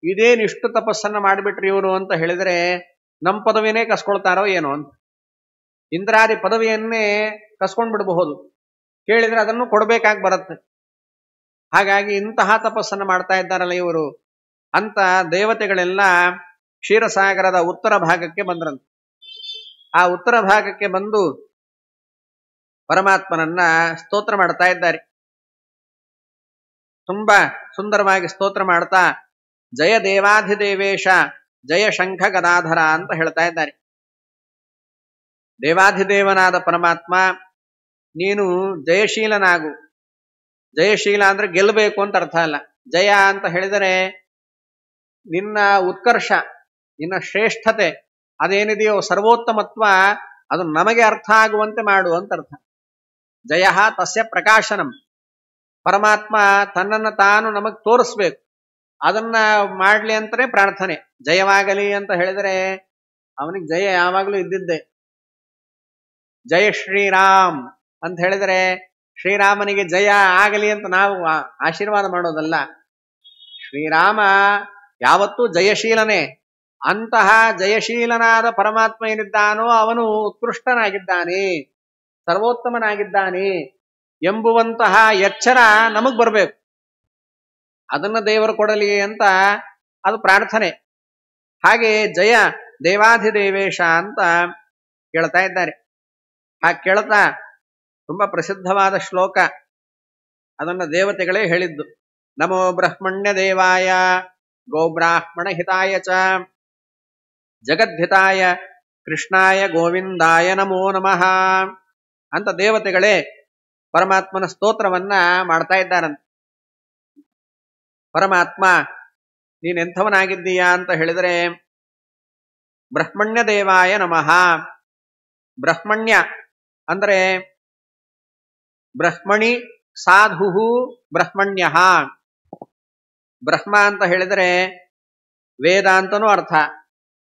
ಇದೇನಿಷ್ಟು ತಪಸ್ಸನ್ನ ಮಾಡಿಬಿಟ್ರಿ ಇವರು ಅಂತ ಹೇಳಿದ್ರೆ ನಮ್ಮ ಪದವಿನೇ ಕಸ್ಕೊಳ್ತಾರೋ ಏನೋ ಅಂತ. ಇಂದ್ರಾದಿ ಪದವಿಯನ್ನೇ ಕಸ್ಕೊಂಡ್ ಬಿಡಬಹುದು, ಕೇಳಿದ್ರೆ ಅದನ್ನು ಕೊಡ್ಬೇಕಾಗಿ ಬರುತ್ತೆ. ಹಾಗಾಗಿ ಇಂತಹ ತಪಸ್ಸನ್ನು ಮಾಡ್ತಾ ಇದ್ದಾರಲ್ಲ ಇವರು ಅಂತ ದೇವತೆಗಳೆಲ್ಲ ಕ್ಷೀರಸಾಗರದ ಉತ್ತರ ಭಾಗಕ್ಕೆ ಬಂದ್ರಂತೆ. ಆ ಉತ್ತರ ಭಾಗಕ್ಕೆ ಬಂದು ಪರಮಾತ್ಮನನ್ನ ಸ್ತೋತ್ರ ಮಾಡ್ತಾ ಇದ್ದಾರೆ. ತುಂಬಾ ಸುಂದರವಾಗಿ ಸ್ತೋತ್ರ ಮಾಡ್ತಾ ಜಯ ದೇವಾಧಿದೇವೇಶ ಜಯ ಶಂಖ ಗದಾಧರ ಅಂತ ಹೇಳ್ತಾ ಇದ್ದಾರೆ. ದೇವಾಧಿದೇವನಾದ ಪರಮಾತ್ಮ, ನೀನು ಜಯಶೀಲನಾಗು. ಜಯಶೀಲ ಅಂದ್ರೆ ಗೆಲ್ಲಬೇಕು ಅಂತ ಅರ್ಥ ಅಲ್ಲ. ಜಯ ಅಂತ ಹೇಳಿದರೆ ನಿನ್ನ ಉತ್ಕರ್ಷ, ನಿನ್ನ ಶ್ರೇಷ್ಠತೆ ಅದೇನಿದೆಯೋ ಸರ್ವೋತ್ತಮತ್ವ, ಅದು ನಮಗೆ ಅರ್ಥ ಆಗುವಂತೆ ಮಾಡು ಅಂತ ಅರ್ಥ. ಜಯ ತಸ್ಯ ಪ್ರಕಾಶನಂ, ಪರಮಾತ್ಮ ತನ್ನನ್ನು ತಾನು ನಮಗ್ ತೋರಿಸ್ಬೇಕು. ಅದನ್ನ ಮಾಡ್ಲಿ ಅಂತಾನೆ ಪ್ರಾರ್ಥನೆ. ಜಯವಾಗಲಿ ಅಂತ ಹೇಳಿದ್ರೆ ಅವನಿಗೆ ಜಯ ಯಾವಾಗಲೂ ಇದ್ದಿದ್ದೆ. ಜಯ ಶ್ರೀರಾಮ್ ಅಂತ ಹೇಳಿದ್ರೆ ಶ್ರೀರಾಮನಿಗೆ ಜಯ ಆಗಲಿ ಅಂತ ನಾವು ಆಶೀರ್ವಾದ ಮಾಡೋದಲ್ಲ. ಶ್ರೀರಾಮ ಯಾವತ್ತೂ ಜಯಶೀಲನೇ. ಅಂತಹ ಜಯಶೀಲನಾದ ಪರಮಾತ್ಮ ಏನಿದ್ದಾನೋ ಅವನು ಉತ್ಕೃಷ್ಟನಾಗಿದ್ದಾನೆ, ಸರ್ವೋತ್ತಮನಾಗಿದ್ದಾನೆ ಎಂಬುವಂತಹ ಎಚ್ಚರ ನಮಗ್ ಬರಬೇಕು. ಅದನ್ನ ದೇವರು ಕೊಡಲಿ ಅಂತ ಅದು ಪ್ರಾರ್ಥನೆ. ಹಾಗೆ ಜಯ ದೇವಾಧಿದೇವೇಶ ಅಂತ ಕೇಳ್ತಾ ಇದ್ದಾರೆ. ಹಾಗೆ ಕೇಳ್ತಾ ತುಂಬಾ ಪ್ರಸಿದ್ಧವಾದ ಶ್ಲೋಕ, ಅದನ್ನ ದೇವತೆಗಳೇ ಹೇಳಿದ್ದು. ನಮೋ ಬ್ರಹ್ಮಣ್ಯ ದೇವಾಯ ಗೋಬ್ರಾಹ್ಮಣ ಹಿತಾಯ ಚ ಜಗದ್ಧಿತಾಯ ಕೃಷ್ಣಾಯ ಗೋವಿಂದಾಯ ನಮೋ ನಮಃ ಅಂತ ದೇವತೆಗಳೇ ಪರಮಾತ್ಮನ ಸ್ತೋತ್ರವನ್ನ ಮಾಡ್ತಾ ಇದ್ದಾರಂತೆ. ಪರಮಾತ್ಮ ನೀನೆಂಥವನಾಗಿದ್ದೀಯಾ ಅಂತ ಹೇಳಿದರೆ ಬ್ರಹ್ಮಣ್ಯ ದೇವಾಯ ನಮಃ. ಬ್ರಹ್ಮಣ್ಯ ಅಂದ್ರೆ ಬ್ರಹ್ಮಣಿ ಸಾಧು ಬ್ರಹ್ಮಣ್ಯ. ಬ್ರಹ್ಮ ಅಂತ ಹೇಳಿದರೆ ವೇದ ಅಂತನೂ ಅರ್ಥ,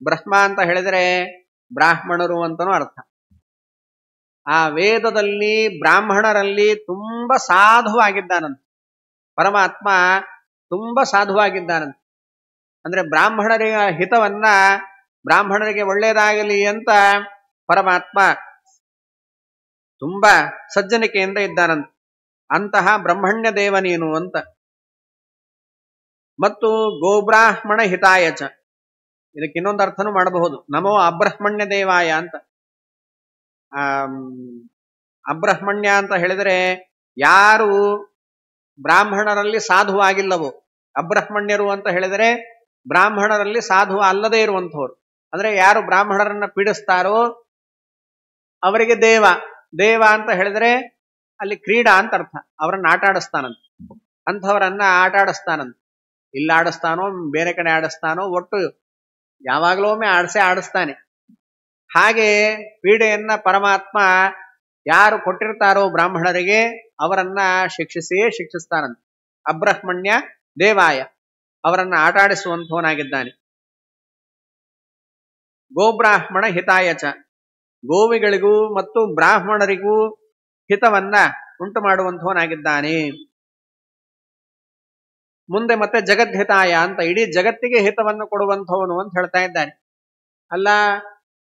ಬ್ರಹ್ಮ ಅಂತ ಹೇಳಿದರೆ ಬ್ರಾಹ್ಮಣರು ಅಂತನೂ ಅರ್ಥ. ಆ ವೇದದಲ್ಲಿ ಬ್ರಾಹ್ಮಣರಲ್ಲಿ ತುಂಬಾ ಸಾಧುವಾಗಿದ್ದಾನಂತೆ ಪರಮಾತ್ಮ, ತುಂಬಾ ಸಾಧುವಾಗಿದ್ದಾನಂತೆ. ಅಂದ್ರೆ ಬ್ರಾಹ್ಮಣರಿಗೆ ಹಿತವನ್ನ, ಬ್ರಾಹ್ಮಣರಿಗೆ ಒಳ್ಳೇದಾಗಲಿ ಅಂತ ಪರಮಾತ್ಮ ತುಂಬಾ ಸಜ್ಜನಿಕೆಯಿಂದ ಇದ್ದಾನಂತೆ. ಅಂತಹ ಬ್ರಹ್ಮಣ್ಯ ದೇವ ನೀನು ಅಂತ. ಮತ್ತು ಗೋಬ್ರಾಹ್ಮಣ ಹಿತಾಯಚ, ಇದಕ್ಕೆ ಇನ್ನೊಂದು ಅರ್ಥನೂ ಮಾಡಬಹುದು, ನಮೋ ಅಬ್ರಹ್ಮಣ್ಯ ದೇವಾಯ ಅಂತ. ಅಬ್ರಹ್ಮಣ್ಯ ಅಂತ ಹೇಳಿದರೆ ಯಾರು ಬ್ರಾಹ್ಮಣರಲ್ಲಿ ಸಾಧುವಾಗಿಲ್ಲವೋ, ಅಬ್ರಹ್ಮಣ್ಯರು ಅಂತ ಹೇಳಿದರೆ ಬ್ರಾಹ್ಮಣರಲ್ಲಿ ಸಾಧು ಅಲ್ಲದೇ ಇರುವಂಥವ್ರು. ಅಂದ್ರೆ ಯಾರು ಬ್ರಾಹ್ಮಣರನ್ನ ಪೀಡಿಸ್ತಾರೋ ಅವರಿಗೆ ದೇವ. ದೇವ ಅಂತ ಹೇಳಿದ್ರೆ ಅಲ್ಲಿ ಕ್ರೀಡಾ ಅಂತ ಅರ್ಥ, ಅವರನ್ನ ಆಟ ಆಡಿಸ್ತಾನಂತ. ಅಂಥವರನ್ನ ಆಟ ಆಡಿಸ್ತಾನಂತ. ಇಲ್ಲ ಆಡಿಸ್ತಾನೋ ಬೇರೆ ಕಡೆ ಆಡಿಸ್ತಾನೋ, ಒಟ್ಟು ಯಾವಾಗಲೂ ಒಮ್ಮೆ ಆಡಿಸ್ತಾನೆ. ಹಾಗೆ ಪೀಡೆಯನ್ನ ಪರಮಾತ್ಮ ಯಾರು ಕೊಟ್ಟಿರ್ತಾರೋ ಬ್ರಾಹ್ಮಣರಿಗೆ ಅವರನ್ನ ಶಿಕ್ಷಿಸ್ತಾನಂತೆ. ಅಬ್ರಹ್ಮಣ್ಯ ದೇವಾಯ, ಅವರನ್ನ ಆಟ ಆಡಿಸುವಂಥವನಾಗಿದ್ದಾನೆ. ಗೋಬ್ರಾಹ್ಮಣ ಹಿತಾಯಚ, ಗೋವಿಗಳಿಗೂ ಮತ್ತು ಬ್ರಾಹ್ಮಣರಿಗೂ ಹಿತವನ್ನ ಉಂಟು ಮಾಡುವಂಥವನಾಗಿದ್ದಾನೆ. ಮುಂದೆ ಮತ್ತೆ ಜಗದ್ಹಿತಾಯ ಅಂತ, ಇಡೀ ಜಗತ್ತಿಗೆ ಹಿತವನ್ನು ಕೊಡುವಂಥವನು ಅಂತ ಹೇಳ್ತಾ ಇದ್ದಾನೆ. ಅಲ್ಲ,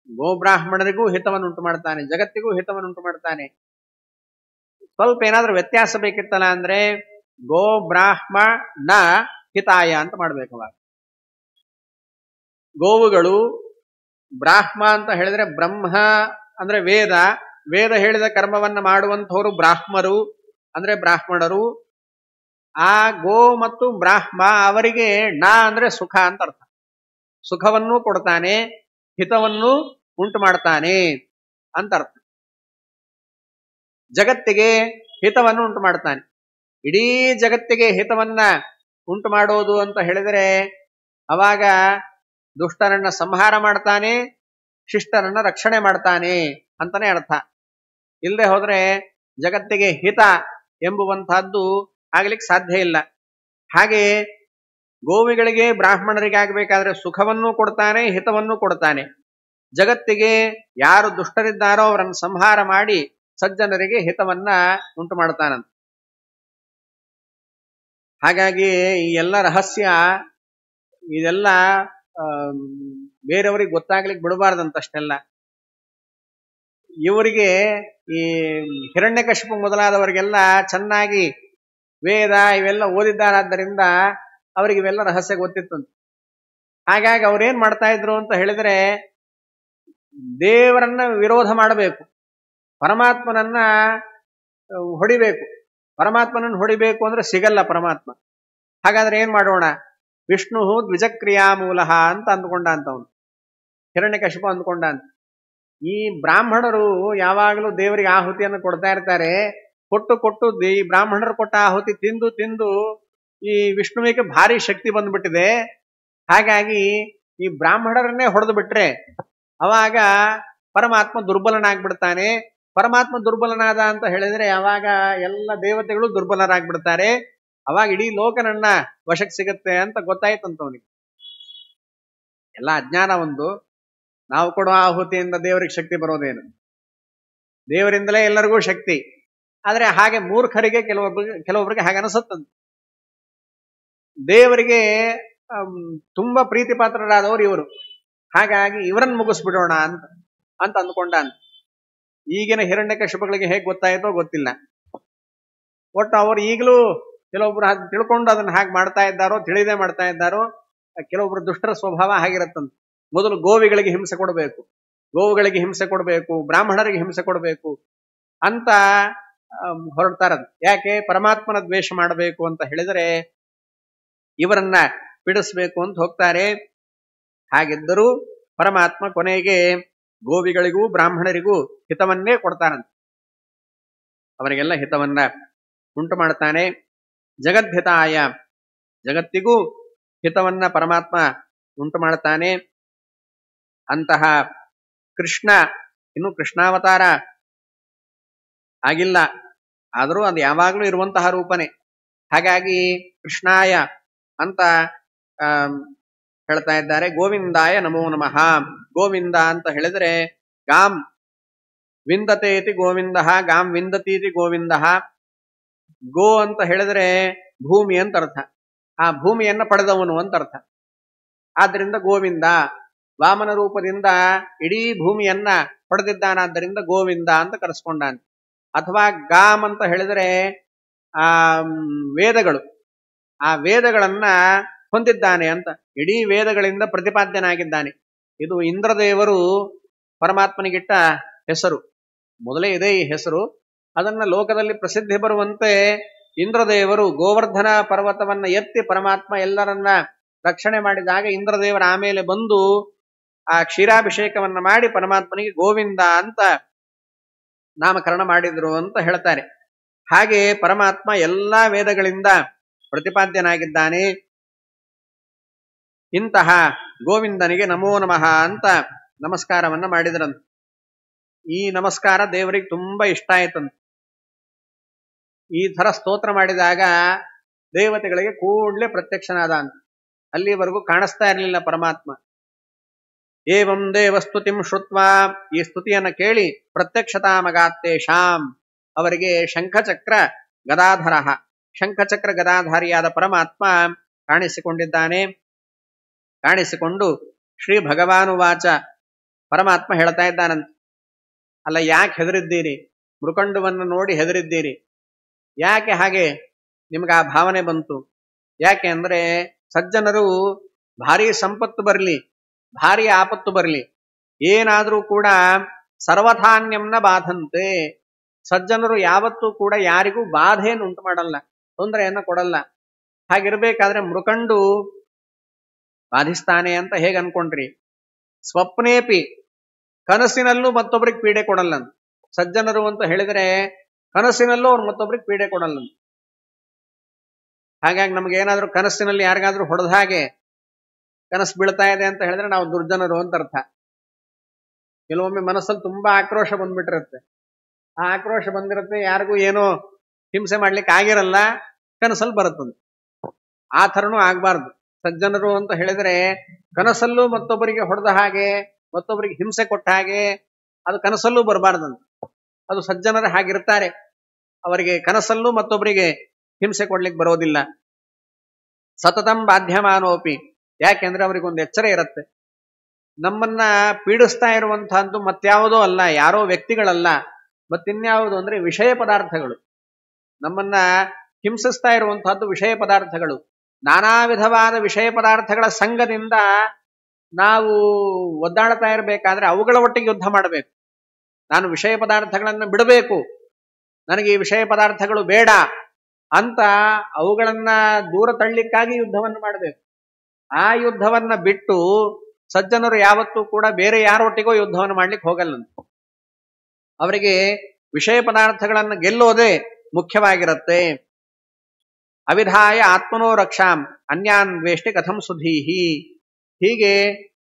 ಗೋಬ್ರಾಹ್ಮಣರಿಗೂ ಹಿತವನ್ನು ಉಂಟು ಮಾಡ್ತಾನೆ, ಜಗತ್ತಿಗೂ ಹಿತವನ್ನು ಉಂಟು ಮಾಡ್ತಾನೆ. ಸ್ವಲ್ಪ ಏನಾದ್ರೂ ವ್ಯತ್ಯಾಸ ಬೇಕಿತ್ತಲ್ಲ ಅಂದ್ರೆ ಗೋಬ್ರಾಹ್ಮಣ ಹಿತಾಯ ಅಂತ ಮಾಡ್ಬೇಕು. ಅವಾಗ ಗೋವುಗಳು, ಬ್ರಾಹ್ಮ ಅಂತ ಹೇಳಿದ್ರೆ ಬ್ರಹ್ಮ ಅಂದ್ರೆ ವೇದ, ವೇದ ಹೇಳಿದ ಕರ್ಮವನ್ನ ಮಾಡುವಂಥವರು ಬ್ರಾಹ್ಮರು ಅಂದ್ರೆ ಬ್ರಾಹ್ಮಣರು. ಆ ಗೋ ಮತ್ತು ಬ್ರಾಹ್ಮ ಅವರಿಗೆ ನ ಅಂದ್ರೆ ಸುಖ ಅಂತ ಅರ್ಥ. ಸುಖವನ್ನೂ ಕೊಡ್ತಾನೆ, ಹಿತವನ್ನು ಉಂಟು ಮಾಡ್ತಾನೆ ಅಂತ ಅರ್ಥ. ಜಗತ್ತಿಗೆ ಹಿತವನ್ನು ಉಂಟು ಮಾಡ್ತಾನೆ. ಇಡೀ ಜಗತ್ತಿಗೆ ಹಿತವನ್ನ ಉಂಟು ಮಾಡೋದು ಅಂತ ಹೇಳಿದರೆ ಅವಾಗ ದುಷ್ಟರನ್ನ ಸಂಹಾರ ಮಾಡ್ತಾನೆ, ಶಿಷ್ಟರನ್ನ ರಕ್ಷಣೆ ಮಾಡ್ತಾನೆ ಅಂತಾನೆ ಅರ್ಥ. ಇಲ್ಲದೆ ಹೋದ್ರೆ ಜಗತ್ತಿಗೆ ಹಿತ ಎಂಬುವಂತಹದ್ದು ಆಗ್ಲಿಕ್ಕೆ ಸಾಧ್ಯ ಇಲ್ಲ. ಹಾಗೆ ಗೋವಿಗಳಿಗೆ ಬ್ರಾಹ್ಮಣರಿಗೆ ಆಗಬೇಕಾದ್ರೆ ಸುಖವನ್ನು ಕೊಡ್ತಾನೆ, ಹಿತವನ್ನು ಕೊಡ್ತಾನೆ. ಜಗತ್ತಿಗೆ ಯಾರು ದುಷ್ಟರಿದ್ದಾರೋ ಅವರನ್ನು ಸಂಹಾರ ಮಾಡಿ ಸಜ್ಜನರಿಗೆ ಹಿತವನ್ನ ಉಂಟು ಮಾಡ್ತಾನಂತ. ಹಾಗಾಗಿ ಈ ಎಲ್ಲ ರಹಸ್ಯ ಇದೆಲ್ಲ ಬೇರೆಯವರಿಗೆ ಗೊತ್ತಾಗ್ಲಿಕ್ಕೆ ಬಿಡಬಾರ್ದಂತಷ್ಟೆಲ್ಲ. ಇವರಿಗೆ ಈ ಹಿರಣ್ಯಕಶಿಪು ಮೊದಲಾದವರಿಗೆಲ್ಲ ಚೆನ್ನಾಗಿ ವೇದ ಇವೆಲ್ಲ ಓದಿದ್ದಾರಾದ್ದರಿಂದ ಅವರಿಗೆ ಇವೆಲ್ಲ ರಹಸ್ಯ ಗೊತ್ತಿತ್ತಂತೆ. ಹಾಗಾಗಿ ಅವ್ರೇನ್ ಮಾಡ್ತಾ ಇದ್ರು ಅಂತ ಹೇಳಿದ್ರೆ ದೇವರನ್ನ ವಿರೋಧ ಮಾಡಬೇಕು, ಪರಮಾತ್ಮನನ್ನ ಹೊಡಿಬೇಕು. ಪರಮಾತ್ಮನನ್ನು ಹೊಡಿಬೇಕು ಅಂದ್ರೆ ಸಿಗಲ್ಲ ಪರಮಾತ್ಮ. ಹಾಗಾದ್ರೆ ಏನ್ ಮಾಡೋಣ, ವಿಷ್ಣು ದ್ವಿಜಕ್ರಿಯಾ ಮೂಲಹ ಅಂತ ಅಂದ್ಕೊಂಡ ಅಂತವನು, ಹಿರಣ್ಯಕಶಿಪು ಅಂದ್ಕೊಂಡ ಅಂತ. ಈ ಬ್ರಾಹ್ಮಣರು ಯಾವಾಗಲೂ ದೇವರಿಗೆ ಆಹುತಿಯನ್ನು ಕೊಡ್ತಾ ಇರ್ತಾರೆ. ಕೊಟ್ಟು ಈ ಬ್ರಾಹ್ಮಣರು ಕೊಟ್ಟ ಆಹುತಿ ತಿಂದು ತಿಂದು ಈ ವಿಷ್ಣುವಿಗೆ ಭಾರಿ ಶಕ್ತಿ ಬಂದ್ಬಿಟ್ಟಿದೆ. ಹಾಗಾಗಿ ಈ ಬ್ರಾಹ್ಮಣರನ್ನೇ ಹೊಡೆದು ಬಿಟ್ರೆ ಅವಾಗ ಪರಮಾತ್ಮ ದುರ್ಬಲನಾಗ್ಬಿಡ್ತಾನೆ. ಪರಮಾತ್ಮ ದುರ್ಬಲನಾದ ಅಂತ ಹೇಳಿದ್ರೆ ಅವಾಗ ಎಲ್ಲ ದೇವತೆಗಳು ದುರ್ಬಲರಾಗ್ಬಿಡ್ತಾರೆ. ಅವಾಗ ಇಡೀ ಲೋಕ ನನ್ನ ವಶಕ್ಕೆ ಸಿಗುತ್ತೆ ಅಂತ ಗೊತ್ತಾಯ್ತಂತವನಿಗೆ. ಎಲ್ಲ ಅಜ್ಞಾನ ಒಂದು, ನಾವು ಕೊಡುವ ಆಹುತಿಯಿಂದ ದೇವರಿಗೆ ಶಕ್ತಿ ಬರೋದೇನು? ದೇವರಿಂದಲೇ ಎಲ್ಲರಿಗೂ ಶಕ್ತಿ. ಆದ್ರೆ ಹಾಗೆ ಮೂರ್ಖರಿಗೆ ಕೆಲವೊಬ್ಬರಿಗೆ ಹಾಗೆ ಅನಿಸುತ್ತಂತೆ. ದೇವರಿಗೆ ತುಂಬಾ ಪ್ರೀತಿ ಪಾತ್ರರಾದವರು ಇವರು, ಹಾಗಾಗಿ ಇವರನ್ನು ಮುಗಿಸ್ಬಿಡೋಣ ಅಂತ ಅಂದ್ಕೊಂಡಾನ. ಈಗಿನ ಹಿರಣ್ಯಕಶಿಪಗಳಿಗೆ ಹೇಗೆ ಗೊತ್ತಾಯ್ತೋ ಗೊತ್ತಿಲ್ಲ. ಒಟ್ಟು ಅವರು ಈಗಲೂ ಕೆಲವೊಬ್ರು ಹಾಗೆ ತಿಳ್ಕೊಂಡು ಅದನ್ನ ಹಾಗೆ ಮಾಡ್ತಾ ಇದ್ದಾರೋ, ತಿಳಿದೇ ಮಾಡ್ತಾ ಇದ್ದಾರೋ. ಕೆಲವೊಬ್ರು ದುಷ್ಟರ ಸ್ವಭಾವ ಹಾಗಿರುತ್ತಂತೆ. ಮೊದಲು ಗೋವುಗಳಿಗೆ ಹಿಂಸೆ ಕೊಡಬೇಕು, ಬ್ರಾಹ್ಮಣರಿಗೆ ಹಿಂಸೆ ಕೊಡಬೇಕು ಅಂತ ಹೊರಡ್ತಾರದು. ಯಾಕೆ? ಪರಮಾತ್ಮನ ದ್ವೇಷ ಮಾಡಬೇಕು ಅಂತ ಹೇಳಿದರೆ ಇವರನ್ನ ಬಿಡಿಸ್ಬೇಕು ಅಂತ ಹೋಗ್ತಾರೆ. ಹಾಗಿದ್ದರೂ ಪರಮಾತ್ಮ ಕೊನೆಗೆ ಗೋವಿಗಳಿಗೂ ಬ್ರಾಹ್ಮಣರಿಗೂ ಹಿತವನ್ನೇ ಕೊಡ್ತಾನಂತೆ. ಅವರಿಗೆಲ್ಲ ಹಿತವನ್ನ ಉಂಟು ಮಾಡ್ತಾನೆ. ಜಗದ್ಹಿತಾಯ, ಜಗತ್ತಿಗೂ ಹಿತವನ್ನ ಪರಮಾತ್ಮ ಉಂಟು ಮಾಡ್ತಾನೆ. ಅಂತಹ ಕೃಷ್ಣ ಇನ್ನು ಕೃಷ್ಣಾವತಾರ ಆಗಿಲ್ಲ, ಆದರೂ ಅದು ಯಾವಾಗಲೂ ಇರುವಂತಹ ರೂಪನೇ. ಹಾಗಾಗಿ ಕೃಷ್ಣಾಯ ಅಂತ ಹೇಳ್ತಾ ಇದ್ದಾರೆ. ಗೋವಿಂದಾಯ ನಮೋ ನಮಃ. ಗೋವಿಂದ ಅಂತ ಹೇಳಿದ್ರೆ ಗಾಂ ವಿಂದತೆ ಇತಿ ಗೋವಿಂದ, ಗಾಂ ವಿಂದತೀತಿ ಗೋವಿಂದ. ಗೋ ಅಂತ ಹೇಳಿದ್ರೆ ಭೂಮಿ ಅಂತ ಅರ್ಥ, ಆ ಭೂಮಿಯನ್ನ ಪಡೆದವನು ಅಂತ ಅರ್ಥ. ಆದ್ರಿಂದ ಗೋವಿಂದ ವಾಮನ ರೂಪದಿಂದ ಇಡೀ ಭೂಮಿಯನ್ನ ಪಡೆದಿದ್ದಾನಾದ್ದರಿಂದ ಗೋವಿಂದ ಅಂತ ಕರೆಸ್ಕೊಂಡಾನೆ. ಅಥವಾ ಗಾಮ್ ಅಂತ ಹೇಳಿದ್ರೆ ವೇದಗಳು, ಆ ವೇದಗಳನ್ನ ಹೊಂದಿದ್ದಾನೆ ಅಂತ, ಇಡೀ ವೇದಗಳಿಂದ ಪ್ರತಿಪಾದ್ಯನಾಗಿದ್ದಾನೆ. ಇದು ಇಂದ್ರದೇವರು ಪರಮಾತ್ಮನಿಗಿಟ್ಟ ಹೆಸರು. ಮೊದಲೇ ಇದೆ ಈ ಹೆಸರು. ಅದನ್ನ ಲೋಕದಲ್ಲಿ ಪ್ರಸಿದ್ಧಿ ಬರುವಂತೆ ಇಂದ್ರದೇವರು ಗೋವರ್ಧನ ಪರ್ವತವನ್ನ ಎತ್ತಿ ಪರಮಾತ್ಮ ಎಲ್ಲರನ್ನ ರಕ್ಷಣೆ ಮಾಡಿದಾಗ ಇಂದ್ರದೇವರ ಆಮೇಲೆ ಬಂದು ಆ ಕ್ಷೀರಾಭಿಷೇಕವನ್ನ ಮಾಡಿ ಪರಮಾತ್ಮನಿಗೆ ಗೋವಿಂದ ಅಂತ ನಾಮಕರಣ ಮಾಡಿದ್ರು ಅಂತ ಹೇಳ್ತಾರೆ. ಹಾಗೆ ಪರಮಾತ್ಮ ಎಲ್ಲಾ ವೇದಗಳಿಂದ ಪ್ರತಿಪಾದ್ಯನಾಗಿದ್ದಾನೆ. ಇಂತಹ ಗೋವಿಂದನಿಗೆ ನಮೋ ನಮಃ ಅಂತ ನಮಸ್ಕಾರವನ್ನ ಮಾಡಿದ್ರಂತ. ಈ ನಮಸ್ಕಾರ ದೇವರಿಗೆ ತುಂಬಾ ಇಷ್ಟ ಆಯ್ತಂತ. ಈ ತರ ಸ್ತೋತ್ರ ಮಾಡಿದಾಗ ದೇವತೆಗಳಿಗೆ ಕೂಡ್ಲೆ ಪ್ರತ್ಯಕ್ಷನಾದ ಅಂತ. ಅಲ್ಲಿವರೆಗೂ ಕಾಣಿಸ್ತಾ ಇರಲಿಲ್ಲ ಪರಮಾತ್ಮ. ಏವಂ ದೇವಸ್ತುತಿಂ ಶ್ರುತ್ವಾ, ಈ ಸ್ತುತಿಯನ್ನ ಕೇಳಿ ಪ್ರತ್ಯಕ್ಷತಾಮಗಾತ್ತೇಷಾಂ, ಅವರಿಗೆ ಶಂಖಚಕ್ರ ಗದಾಧರ, ಶಂಖಚಕ್ರ ಗದಾಧಾರಿಯಾದ ಪರಮಾತ್ಮ ಕಾಣಿಸಿಕೊಂಡಿದ್ದಾನೆ. ಕಾಣಿಸಿಕೊಂಡು ಶ್ರೀ ಭಗವಾನುವಾಚ, ಪರಮಾತ್ಮ ಹೇಳ್ತಾ ಇದ್ದಾನಂತ, ಅಲ್ಲ ಯಾಕೆ ಹೆದರಿದ್ದೀರಿ? ಮೃಕಂಡುವನ್ನು ನೋಡಿ ಹೆದರಿದ್ದೀರಿ. ಯಾಕೆ ಹಾಗೆ ನಿಮ್ಗೆ ಆ ಭಾವನೆ ಬಂತು? ಯಾಕೆ ಅಂದ್ರೆ ಸಜ್ಜನರು ಭಾರಿ ಸಂಪತ್ತು ಬರಲಿ, ಭಾರಿ ಆಪತ್ತು ಬರಲಿ, ಏನಾದ್ರೂ ಕೂಡ ಸರ್ವಥಾನ್ಯಂನ ಬಾಧಂತೆ. ಸಜ್ಜನರು ಯಾವತ್ತೂ ಕೂಡ ಯಾರಿಗೂ ಬಾಧೆಯನ್ನು ಉಂಟು ಮಾಡಲ್ಲ, ತೊಂದರೆಯನ್ನ ಕೊಡಲ್ಲ. ಹಾಗಿರ್ಬೇಕಾದ್ರೆ ಮೃಕಂಡು ಬಾಧಿಸ್ತಾನೆ ಅಂತ ಹೇಗೆ ಅನ್ಕೊಂಡ್ರಿ? ಸ್ವಪ್ನೇಪಿ, ಕನಸಿನಲ್ಲೂ ಮತ್ತೊಬ್ರಿಗೆ ಪೀಡೆ ಕೊಡಲ್ಲ. ಸಜ್ಜನರು ಅಂತ ಹೇಳಿದ್ರೆ ಕನಸಿನಲ್ಲೂ ಅವ್ರು ಮತ್ತೊಬ್ರಿಗೆ ಪೀಡೆ ಕೊಡಲ್ಲ. ಹಾಗಾಗಿ ನಮ್ಗೆ ಏನಾದ್ರೂ ಕನಸಿನಲ್ಲಿ ಯಾರಿಗಾದ್ರೂ ಹೊಡೆದ ಹಾಗೆ ಕನಸು ಬೀಳ್ತಾ ಇದೆ ಅಂತ ಹೇಳಿದ್ರೆ ನಾವು ದುರ್ಜನರು ಅಂತ ಅರ್ಥ. ಕೆಲವೊಮ್ಮೆ ಮನಸ್ಸಲ್ಲಿ ತುಂಬಾ ಆಕ್ರೋಶ ಬಂದ್ಬಿಟ್ಟಿರುತ್ತೆ. ಆ ಆಕ್ರೋಶ ಬಂದಿರುತ್ತೆ, ಯಾರಿಗೂ ಏನೋ ಹಿಂಸೆ ಮಾಡ್ಲಿಕ್ಕೆ ಆಗಿರಲ್ಲ, ಕನಸಲ್ಲಿ ಬರುತ್ತದೆ. ಆ ಥರನೂ ಆಗ್ಬಾರ್ದು. ಸಜ್ಜನರು ಅಂತ ಹೇಳಿದ್ರೆ ಕನಸಲ್ಲೂ ಮತ್ತೊಬ್ಬರಿಗೆ ಹೊಡೆದ ಹಾಗೆ, ಮತ್ತೊಬ್ಬರಿಗೆ ಹಿಂಸೆ ಕೊಟ್ಟ ಹಾಗೆ ಅದು ಕನಸಲ್ಲೂ ಬರಬಾರ್ದಂತ. ಅದು ಸಜ್ಜನರು ಹಾಗಿರ್ತಾರೆ, ಅವರಿಗೆ ಕನಸಲ್ಲೂ ಮತ್ತೊಬ್ಬರಿಗೆ ಹಿಂಸೆ ಕೊಡ್ಲಿಕ್ಕೆ ಬರೋದಿಲ್ಲ. ಸತತಂ ಬಾಧ್ಯಮಾನೋಪಿ, ಯಾಕೆಂದ್ರೆ ಅವರಿಗೊಂದು ಎಚ್ಚರ ಇರುತ್ತೆ. ನಮ್ಮನ್ನ ಪೀಡಿಸ್ತಾ ಇರುವಂತಹದ್ದು ಮತ್ಯಾವುದೋ ಅಲ್ಲ, ಯಾರೋ ವ್ಯಕ್ತಿಗಳಲ್ಲ, ಮತ್ತಿನ್ಯಾವುದು ಅಂದ್ರೆ ವಿಷಯ ಪದಾರ್ಥಗಳು. ನಮ್ಮನ್ನ ಹಿಂಸಿಸ್ತಾ ಇರುವಂತಹದ್ದು ವಿಷಯ ಪದಾರ್ಥಗಳು. ನಾನಾ ವಿಧವಾದ ವಿಷಯ ಪದಾರ್ಥಗಳ ಸಂಘದಿಂದ ನಾವು ಒದ್ದಾಡ್ತಾ ಇರಬೇಕಾದ್ರೆ ಅವುಗಳ ಒಟ್ಟಿಗೆ ಯುದ್ಧ ಮಾಡಬೇಕು. ನಾನು ವಿಷಯ ಪದಾರ್ಥಗಳನ್ನು ಬಿಡಬೇಕು, ನನಗೆ ಈ ವಿಷಯ ಪದಾರ್ಥಗಳು ಬೇಡ ಅಂತ ಅವುಗಳನ್ನ ದೂರ ತಳ್ಳಿಕ್ಕಾಗಿ ಯುದ್ಧವನ್ನು ಮಾಡಬೇಕು. ಆ ಯುದ್ಧವನ್ನ ಬಿಟ್ಟು ಸಜ್ಜನರು ಯಾವತ್ತೂ ಕೂಡ ಬೇರೆ ಯಾರೊಟ್ಟಿಗೋ ಯುದ್ಧವನ್ನು ಮಾಡ್ಲಿಕ್ಕೆ ಹೋಗಲ್ಲ. ಅವರಿಗೆ ವಿಷಯ ಪದಾರ್ಥಗಳನ್ನು ಗೆಲ್ಲೋದೇ ಮುಖ್ಯವಾಗಿರುತ್ತೆ. ಅವಿಧಾಯ ಆತ್ಮನೋ ರಕ್ಷಾಂ ಅನ್ಯಾನ್ ದ್ವೇಷ್ಟಿ ಕಥಂ ಸುಧೀಹಿ. ಹೀಗೆ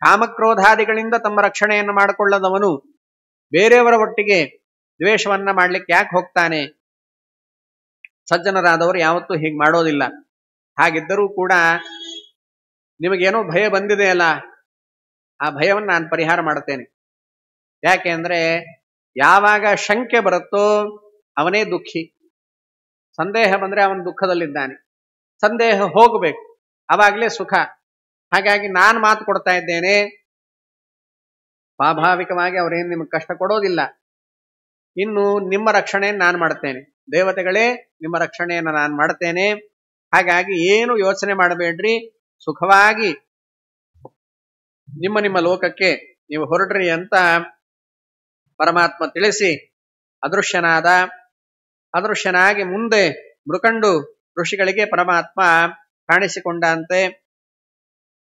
ಕಾಮಕ್ರೋಧಾದಿಗಳಿಂದ ತಮ್ಮ ರಕ್ಷಣೆಯನ್ನು ಮಾಡಿಕೊಳ್ಳದವನು ಬೇರೆಯವರ ಒಟ್ಟಿಗೆ ದ್ವೇಷವನ್ನ ಮಾಡ್ಲಿಕ್ಕೆ ಯಾಕೆ ಹೋಗ್ತಾನೆ? ಸಜ್ಜನರಾದವರು ಯಾವತ್ತೂ ಹೀಗೆ ಮಾಡೋದಿಲ್ಲ. ಹಾಗಿದ್ದರೂ ಕೂಡ ನಿಮಗೇನೋ ಭಯ ಬಂದಿದೆ ಅಲ್ಲ, ಆ ಭಯವನ್ನು ನಾನು ಪರಿಹಾರ ಮಾಡುತ್ತೇನೆ. ಯಾಕೆ ಅಂದ್ರೆ ಯಾವಾಗ ಶಂಕೆ ಬರುತ್ತೋ ಅವನೇ ದುಃಖಿ. ಸಂದೇಹ ಬಂದ್ರೆ ಅವನು ದುಃಖದಲ್ಲಿದ್ದಾನೆ. ಸಂದೇಹ ಹೋಗಬೇಕು, ಅವಾಗಲೇ ಸುಖ. ಹಾಗಾಗಿ ನಾನು ಮಾತು ಕೊಡ್ತಾ ಇದ್ದೇನೆ, ಸ್ವಾಭಾವಿಕವಾಗಿ ಅವರೇನು ನಿಮಗೆ ಕಷ್ಟ ಕೊಡೋದಿಲ್ಲ. ಇನ್ನು ನಿಮ್ಮ ರಕ್ಷಣೆಯನ್ನು ನಾನು ಮಾಡ್ತೇನೆ, ದೇವತೆಗಳೇ ನಿಮ್ಮ ರಕ್ಷಣೆಯನ್ನು ನಾನು ಮಾಡ್ತೇನೆ. ಹಾಗಾಗಿ ಏನು ಯೋಚನೆ ಮಾಡಬೇಡ್ರಿ, ಸುಖವಾಗಿ ನಿಮ್ಮ ನಿಮ್ಮ ಲೋಕಕ್ಕೆ ನೀವು ಹೊರಡ್ರಿ ಅಂತ ಪರಮಾತ್ಮ ತಿಳಿಸಿ ಅದೃಶ್ಯನಾಗಿ ಮುಂದೆ ಮೃಕಂಡು ಋಷಿಗಳಿಗೆ ಪರಮಾತ್ಮ ಕಾಣಿಸಿಕೊಂಡಂತೆ.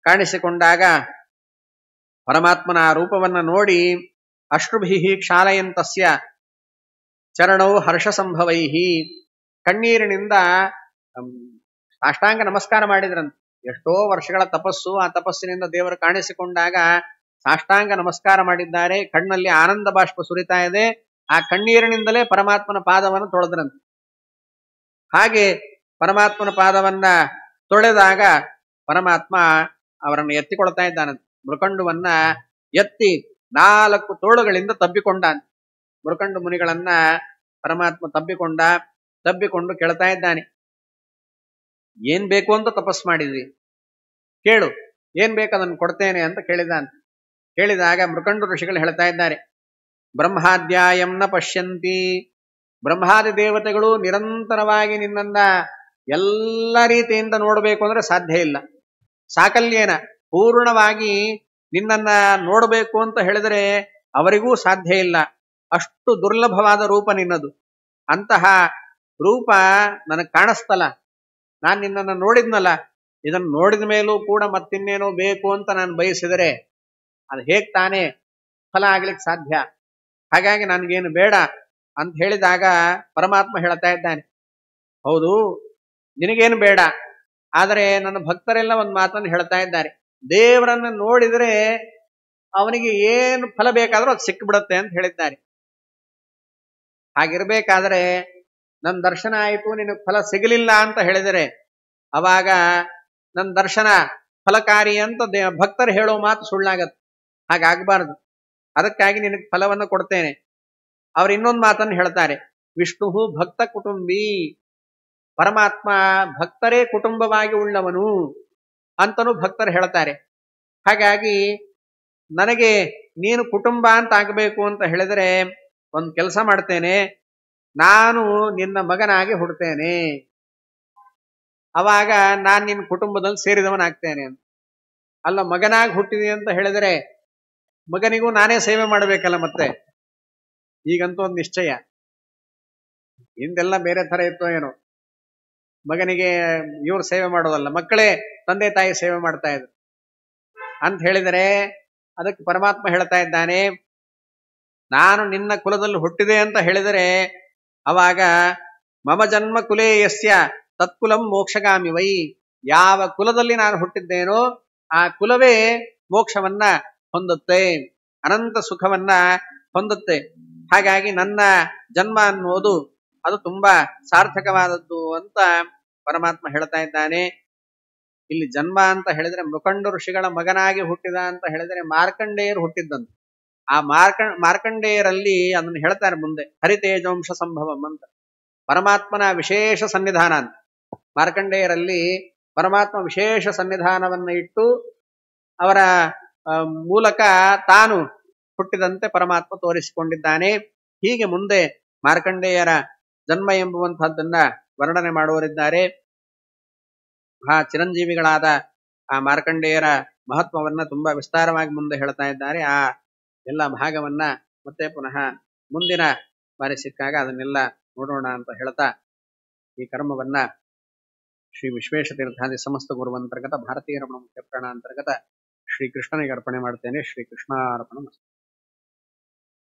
ಕಾಣಿಸಿಕೊಂಡಾಗ ಪರಮಾತ್ಮನ ರೂಪವನ್ನ ನೋಡಿ ಅಶ್ರುಭಿಹಿ ಕ್ಷಾಲಯಂತಸ್ಯ ಚರಣೌ ಹರ್ಷ ಸಂಭವೈಹಿ, ಕಣ್ಣೀರಿನಿಂದ ಸಾಷ್ಟಾಂಗ ನಮಸ್ಕಾರ ಮಾಡಿದ್ರಂತೆ. ಎಷ್ಟೋ ವರ್ಷಗಳ ತಪಸ್ಸು, ಆ ತಪಸ್ಸಿನಿಂದ ದೇವರು ಕಾಣಿಸಿಕೊಂಡಾಗ ಸಾಷ್ಟಾಂಗ ನಮಸ್ಕಾರ ಮಾಡಿದ್ದಾರೆ. ಕಣ್ಣಲ್ಲಿ ಆನಂದ ಬಾಷ್ಪ ಸುರಿತಾ ಇದೆ. ಆ ಕಣ್ಣೀರಿನಿಂದಲೇ ಪರಮಾತ್ಮನ ಪಾದವನ್ನು ತೊಳೆದ್ರಂತೆ. ಹಾಗೆ ಪರಮಾತ್ಮನ ಪಾದವನ್ನ ತೊಳೆದಾಗ ಪರಮಾತ್ಮ ಅವರನ್ನು ಎತ್ತಿಕೊಳ್ತಾ ಇದ್ದಾನಂತೆ. ಮೃಕಂಡುವನ್ನ ಎತ್ತಿ 4 ತೋಳುಗಳಿಂದ ತಬ್ಬಿಕೊಂಡಾನೆ. ಮೃಕಂಡು ಮುನಿಗಳನ್ನ ಪರಮಾತ್ಮ ತಬ್ಬಿಕೊಂಡು ಕೇಳ್ತಾ ಇದ್ದಾನೆ, ಏನ್ ಬೇಕು ಅಂತ ತಪಸ್ ಮಾಡಿದ್ವಿ, ಕೇಳು, ಏನ್ ಬೇಕು ಅದನ್ನು ಕೊಡ್ತೇನೆ ಅಂತ ಕೇಳಿದಾಗ ಮೃಕಂಡು ಋಷಿಗಳು ಹೇಳ್ತಾ ಇದ್ದಾರೆ, ಬ್ರಹ್ಮಾದ್ಯಾಯಂನ ಪಶ್ಯಂತಿ, ಬ್ರಹ್ಮಾದಿ ದೇವತೆಗಳು ನಿರಂತರವಾಗಿ ನಿನ್ನನ್ನ ಎಲ್ಲ ರೀತಿಯಿಂದ ನೋಡಬೇಕು ಅಂದ್ರೆ ಸಾಧ್ಯ ಇಲ್ಲ. ಸಾಕಲ್ಯೇನ, ಪೂರ್ಣವಾಗಿ ನಿನ್ನನ್ನ ನೋಡಬೇಕು ಅಂತ ಹೇಳಿದರೆ ಅವರಿಗೂ ಸಾಧ್ಯ ಇಲ್ಲ. ಅಷ್ಟು ದುರ್ಲಭವಾದ ರೂಪ ನಿನ್ನದು. ಅಂತಹ ರೂಪ ನನಗೆ ಕಾಣಿಸ್ತಲ್ಲ. ನಾನು ನಿನ್ನನ್ನು ನೋಡಿದ್ನಲ್ಲ, ಇದನ್ನು ನೋಡಿದ ಮೇಲೂ ಕೂಡ ಮತ್ತಿನ್ನೇನೋ ಬೇಕು ಅಂತ ನಾನು ಬಯಸಿದರೆ ಅದು ಹೇಗ್ ತಾನೇ ಫಲ ಆಗ್ಲಿಕ್ಕೆ ಸಾಧ್ಯ? ಹಾಗಾಗಿ ನನಗೇನು ಬೇಡ ಅಂತ ಹೇಳಿದಾಗ ಪರಮಾತ್ಮ ಹೇಳ್ತಾ ಇದ್ದಾನೆ, ಹೌದು ನಿನಗೇನು ಬೇಡ, ಆದರೆ ನನ್ನ ಭಕ್ತರೆಲ್ಲ ಒಂದು ಮಾತನ್ನು ಹೇಳ್ತಾ ಇದ್ದಾರೆ, ದೇವರನ್ನು ನೋಡಿದರೆ ಅವನಿಗೆ ಏನು ಫಲ ಬೇಕಾದ್ರೂ ಅದು ಸಿಕ್ಕಿಬಿಡುತ್ತೆ ಅಂತ ಹೇಳಿದ್ದಾರೆ. ಹಾಗಿರ್ಬೇಕಾದ್ರೆ ನನ್ನ ದರ್ಶನ ಆಯಿತು, ನಿನಗೆ ಫಲ ಸಿಗಲಿಲ್ಲ ಅಂತ ಹೇಳಿದರೆ ಅವಾಗ ನನ್ನ ದರ್ಶನ ಫಲಕಾರಿ ಅಂತ ಭಕ್ತರು ಹೇಳೋ ಮಾತು ಸುಳ್ಳಾಗತ್ತೆ. ಹಾಗಾಗಬಾರದು. ಅದಕ್ಕಾಗಿ ನಿನಗೆ ಫಲವನ್ನು ಕೊಡ್ತೇನೆ. ಅವ್ರು ಇನ್ನೊಂದು ಮಾತನ್ನು ಹೇಳ್ತಾರೆ, ವಿಷ್ಣು ಭಕ್ತ ಕುಟುಂಬಿ, ಪರಮಾತ್ಮ ಭಕ್ತರೇ ಕುಟುಂಬವಾಗಿ ಉಳ್ಳವನು ಅಂತನೂ ಭಕ್ತರು ಹೇಳ್ತಾರೆ. ಹಾಗಾಗಿ ನನಗೆ ನೀನು ಕುಟುಂಬ ಅಂತ ಆಗಬೇಕು ಅಂತ ಹೇಳಿದರೆ ಒಂದು ಕೆಲಸ ಮಾಡ್ತೇನೆ, ನಾನು ನಿನ್ನ ಮಗನಾಗಿ ಹುಡ್ತೇನೆ, ಅವಾಗ ನಾನು ನಿನ್ನ ಕುಟುಂಬದಲ್ಲಿ ಸೇರಿದವನಾಗ್ತೇನೆ ಅಂತ. ಅಲ್ಲ, ಮಗನಾಗಿ ಹುಟ್ಟಿದೆ ಅಂತ ಹೇಳಿದರೆ ಮಗನಿಗೂ ನಾನೇ ಸೇವೆ ಮಾಡಬೇಕಲ್ಲ. ಮತ್ತೆ ಈಗಂತೂ ಒಂದು ನಿಶ್ಚಯ, ಹಿಂದೆಲ್ಲ ಬೇರೆ ತರ ಇತ್ತೋ ಏನೋ, ಮಗನಿಗೆ ಇವ್ರು ಸೇವೆ ಮಾಡೋದಲ್ಲ, ಮಕ್ಕಳೇ ತಂದೆ ತಾಯಿ ಸೇವೆ ಮಾಡ್ತಾ ಇದ್ರು ಅಂತ ಹೇಳಿದರೆ ಅದಕ್ಕೆ ಪರಮಾತ್ಮ ಹೇಳ್ತಾ ಇದ್ದಾನೆ, ನಾನು ನಿನ್ನ ಕುಲದಲ್ಲಿ ಹುಟ್ಟಿದೆ ಅಂತ ಹೇಳಿದರೆ ಅವಾಗ ಮಮ ಜನ್ಮ ಕುಲೇ ಯಸ್ಯ ತತ್ಕುಲಂ ಮೋಕ್ಷಗಾಮಿ ವೈ, ಯಾವ ಕುಲದಲ್ಲಿ ನಾನು ಹುಟ್ಟಿದ್ದೇನೋ ಆ ಕುಲವೇ ಮೋಕ್ಷವನ್ನ ಹೊಂದುತ್ತೆ, ಅನಂತ ಸುಖವನ್ನ ಹೊಂದುತ್ತೆ. ಹಾಗಾಗಿ ನನ್ನ ಜನ್ಮ ಅನ್ನೋದು ಅದು ತುಂಬಾ ಸಾರ್ಥಕವಾದದ್ದು ಅಂತ ಪರಮಾತ್ಮ ಹೇಳ್ತಾ ಇದ್ದಾನೆ. ಇಲ್ಲಿ ಜನ್ಮ ಅಂತ ಹೇಳಿದ್ರೆ ಮೃಕಂಡ ಋಷಿಗಳ ಮಗನಾಗಿ ಹುಟ್ಟಿದ ಅಂತ ಹೇಳಿದ್ರೆ ಮಾರ್ಕಂಡೇಯರು ಹುಟ್ಟಿದ್ದಂತೆ. ಆ ಮಾರ್ಕಂಡೇಯರಲ್ಲಿ ಅದನ್ನು ಹೇಳ್ತಾರೆ ಮುಂದೆ, ಹರಿತೇಜವಂಶ ಸಂಭವಂ ಅಂತ. ಪರಮಾತ್ಮನ ವಿಶೇಷ ಸನ್ನಿಧಾನ ಅಂತ. ಮಾರ್ಕಂಡೇಯರಲ್ಲಿ ಪರಮಾತ್ಮ ವಿಶೇಷ ಸನ್ನಿಧಾನವನ್ನ ಇಟ್ಟು ಅವರ ಮೂಲಕ ತಾನು ಹುಟ್ಟಿದಂತೆ ಪರಮಾತ್ಮ ತೋರಿಸಿಕೊಂಡಿದ್ದಾನೆ. ಹೀಗೆ ಮುಂದೆ ಮಾರ್ಕಂಡೇಯರ ಜನ್ಮ ಎಂಬುವಂತಹದ್ದನ್ನ ವರ್ಣನೆ ಮಾಡುವರಿದ್ದಾರೆ. ಆ ಚಿರಂಜೀವಿಗಳಾದ ಆ ಮಾರ್ಕಂಡೇಯರ ಮಹತ್ವವನ್ನ ತುಂಬಾ ವಿಸ್ತಾರವಾಗಿ ಮುಂದೆ ಹೇಳ್ತಾ ಇದ್ದಾರೆ. ಆ ಎಲ್ಲ ಭಾಗವನ್ನ ಮತ್ತೆ ಪುನಃ ಮುಂದಿನ ಬಾರಿ ಸಿಕ್ಕಾಗ ಅದನ್ನೆಲ್ಲ ನೋಡೋಣ ಅಂತ ಹೇಳ್ತಾ ಈ ಕರ್ಮವನ್ನ ಶ್ರೀ ವಿಶ್ವೇಶತೀರ್ಥಾದಿ ಸಮಸ್ತ ಗುರುವಂತರ್ಗತ ಭಾರತೀಯ ರಮಣ ಮುಖ್ಯ ಪ್ರಾಣ ಅಂತರ್ಗತ ಶ್ರೀ ಕೃಷ್ಣನಿಗೆ ಅರ್ಪಣೆ ಮಾಡ್ತೇನೆ. ಶ್ರೀ ಕೃಷ್ಣಾರ್ಪಣ.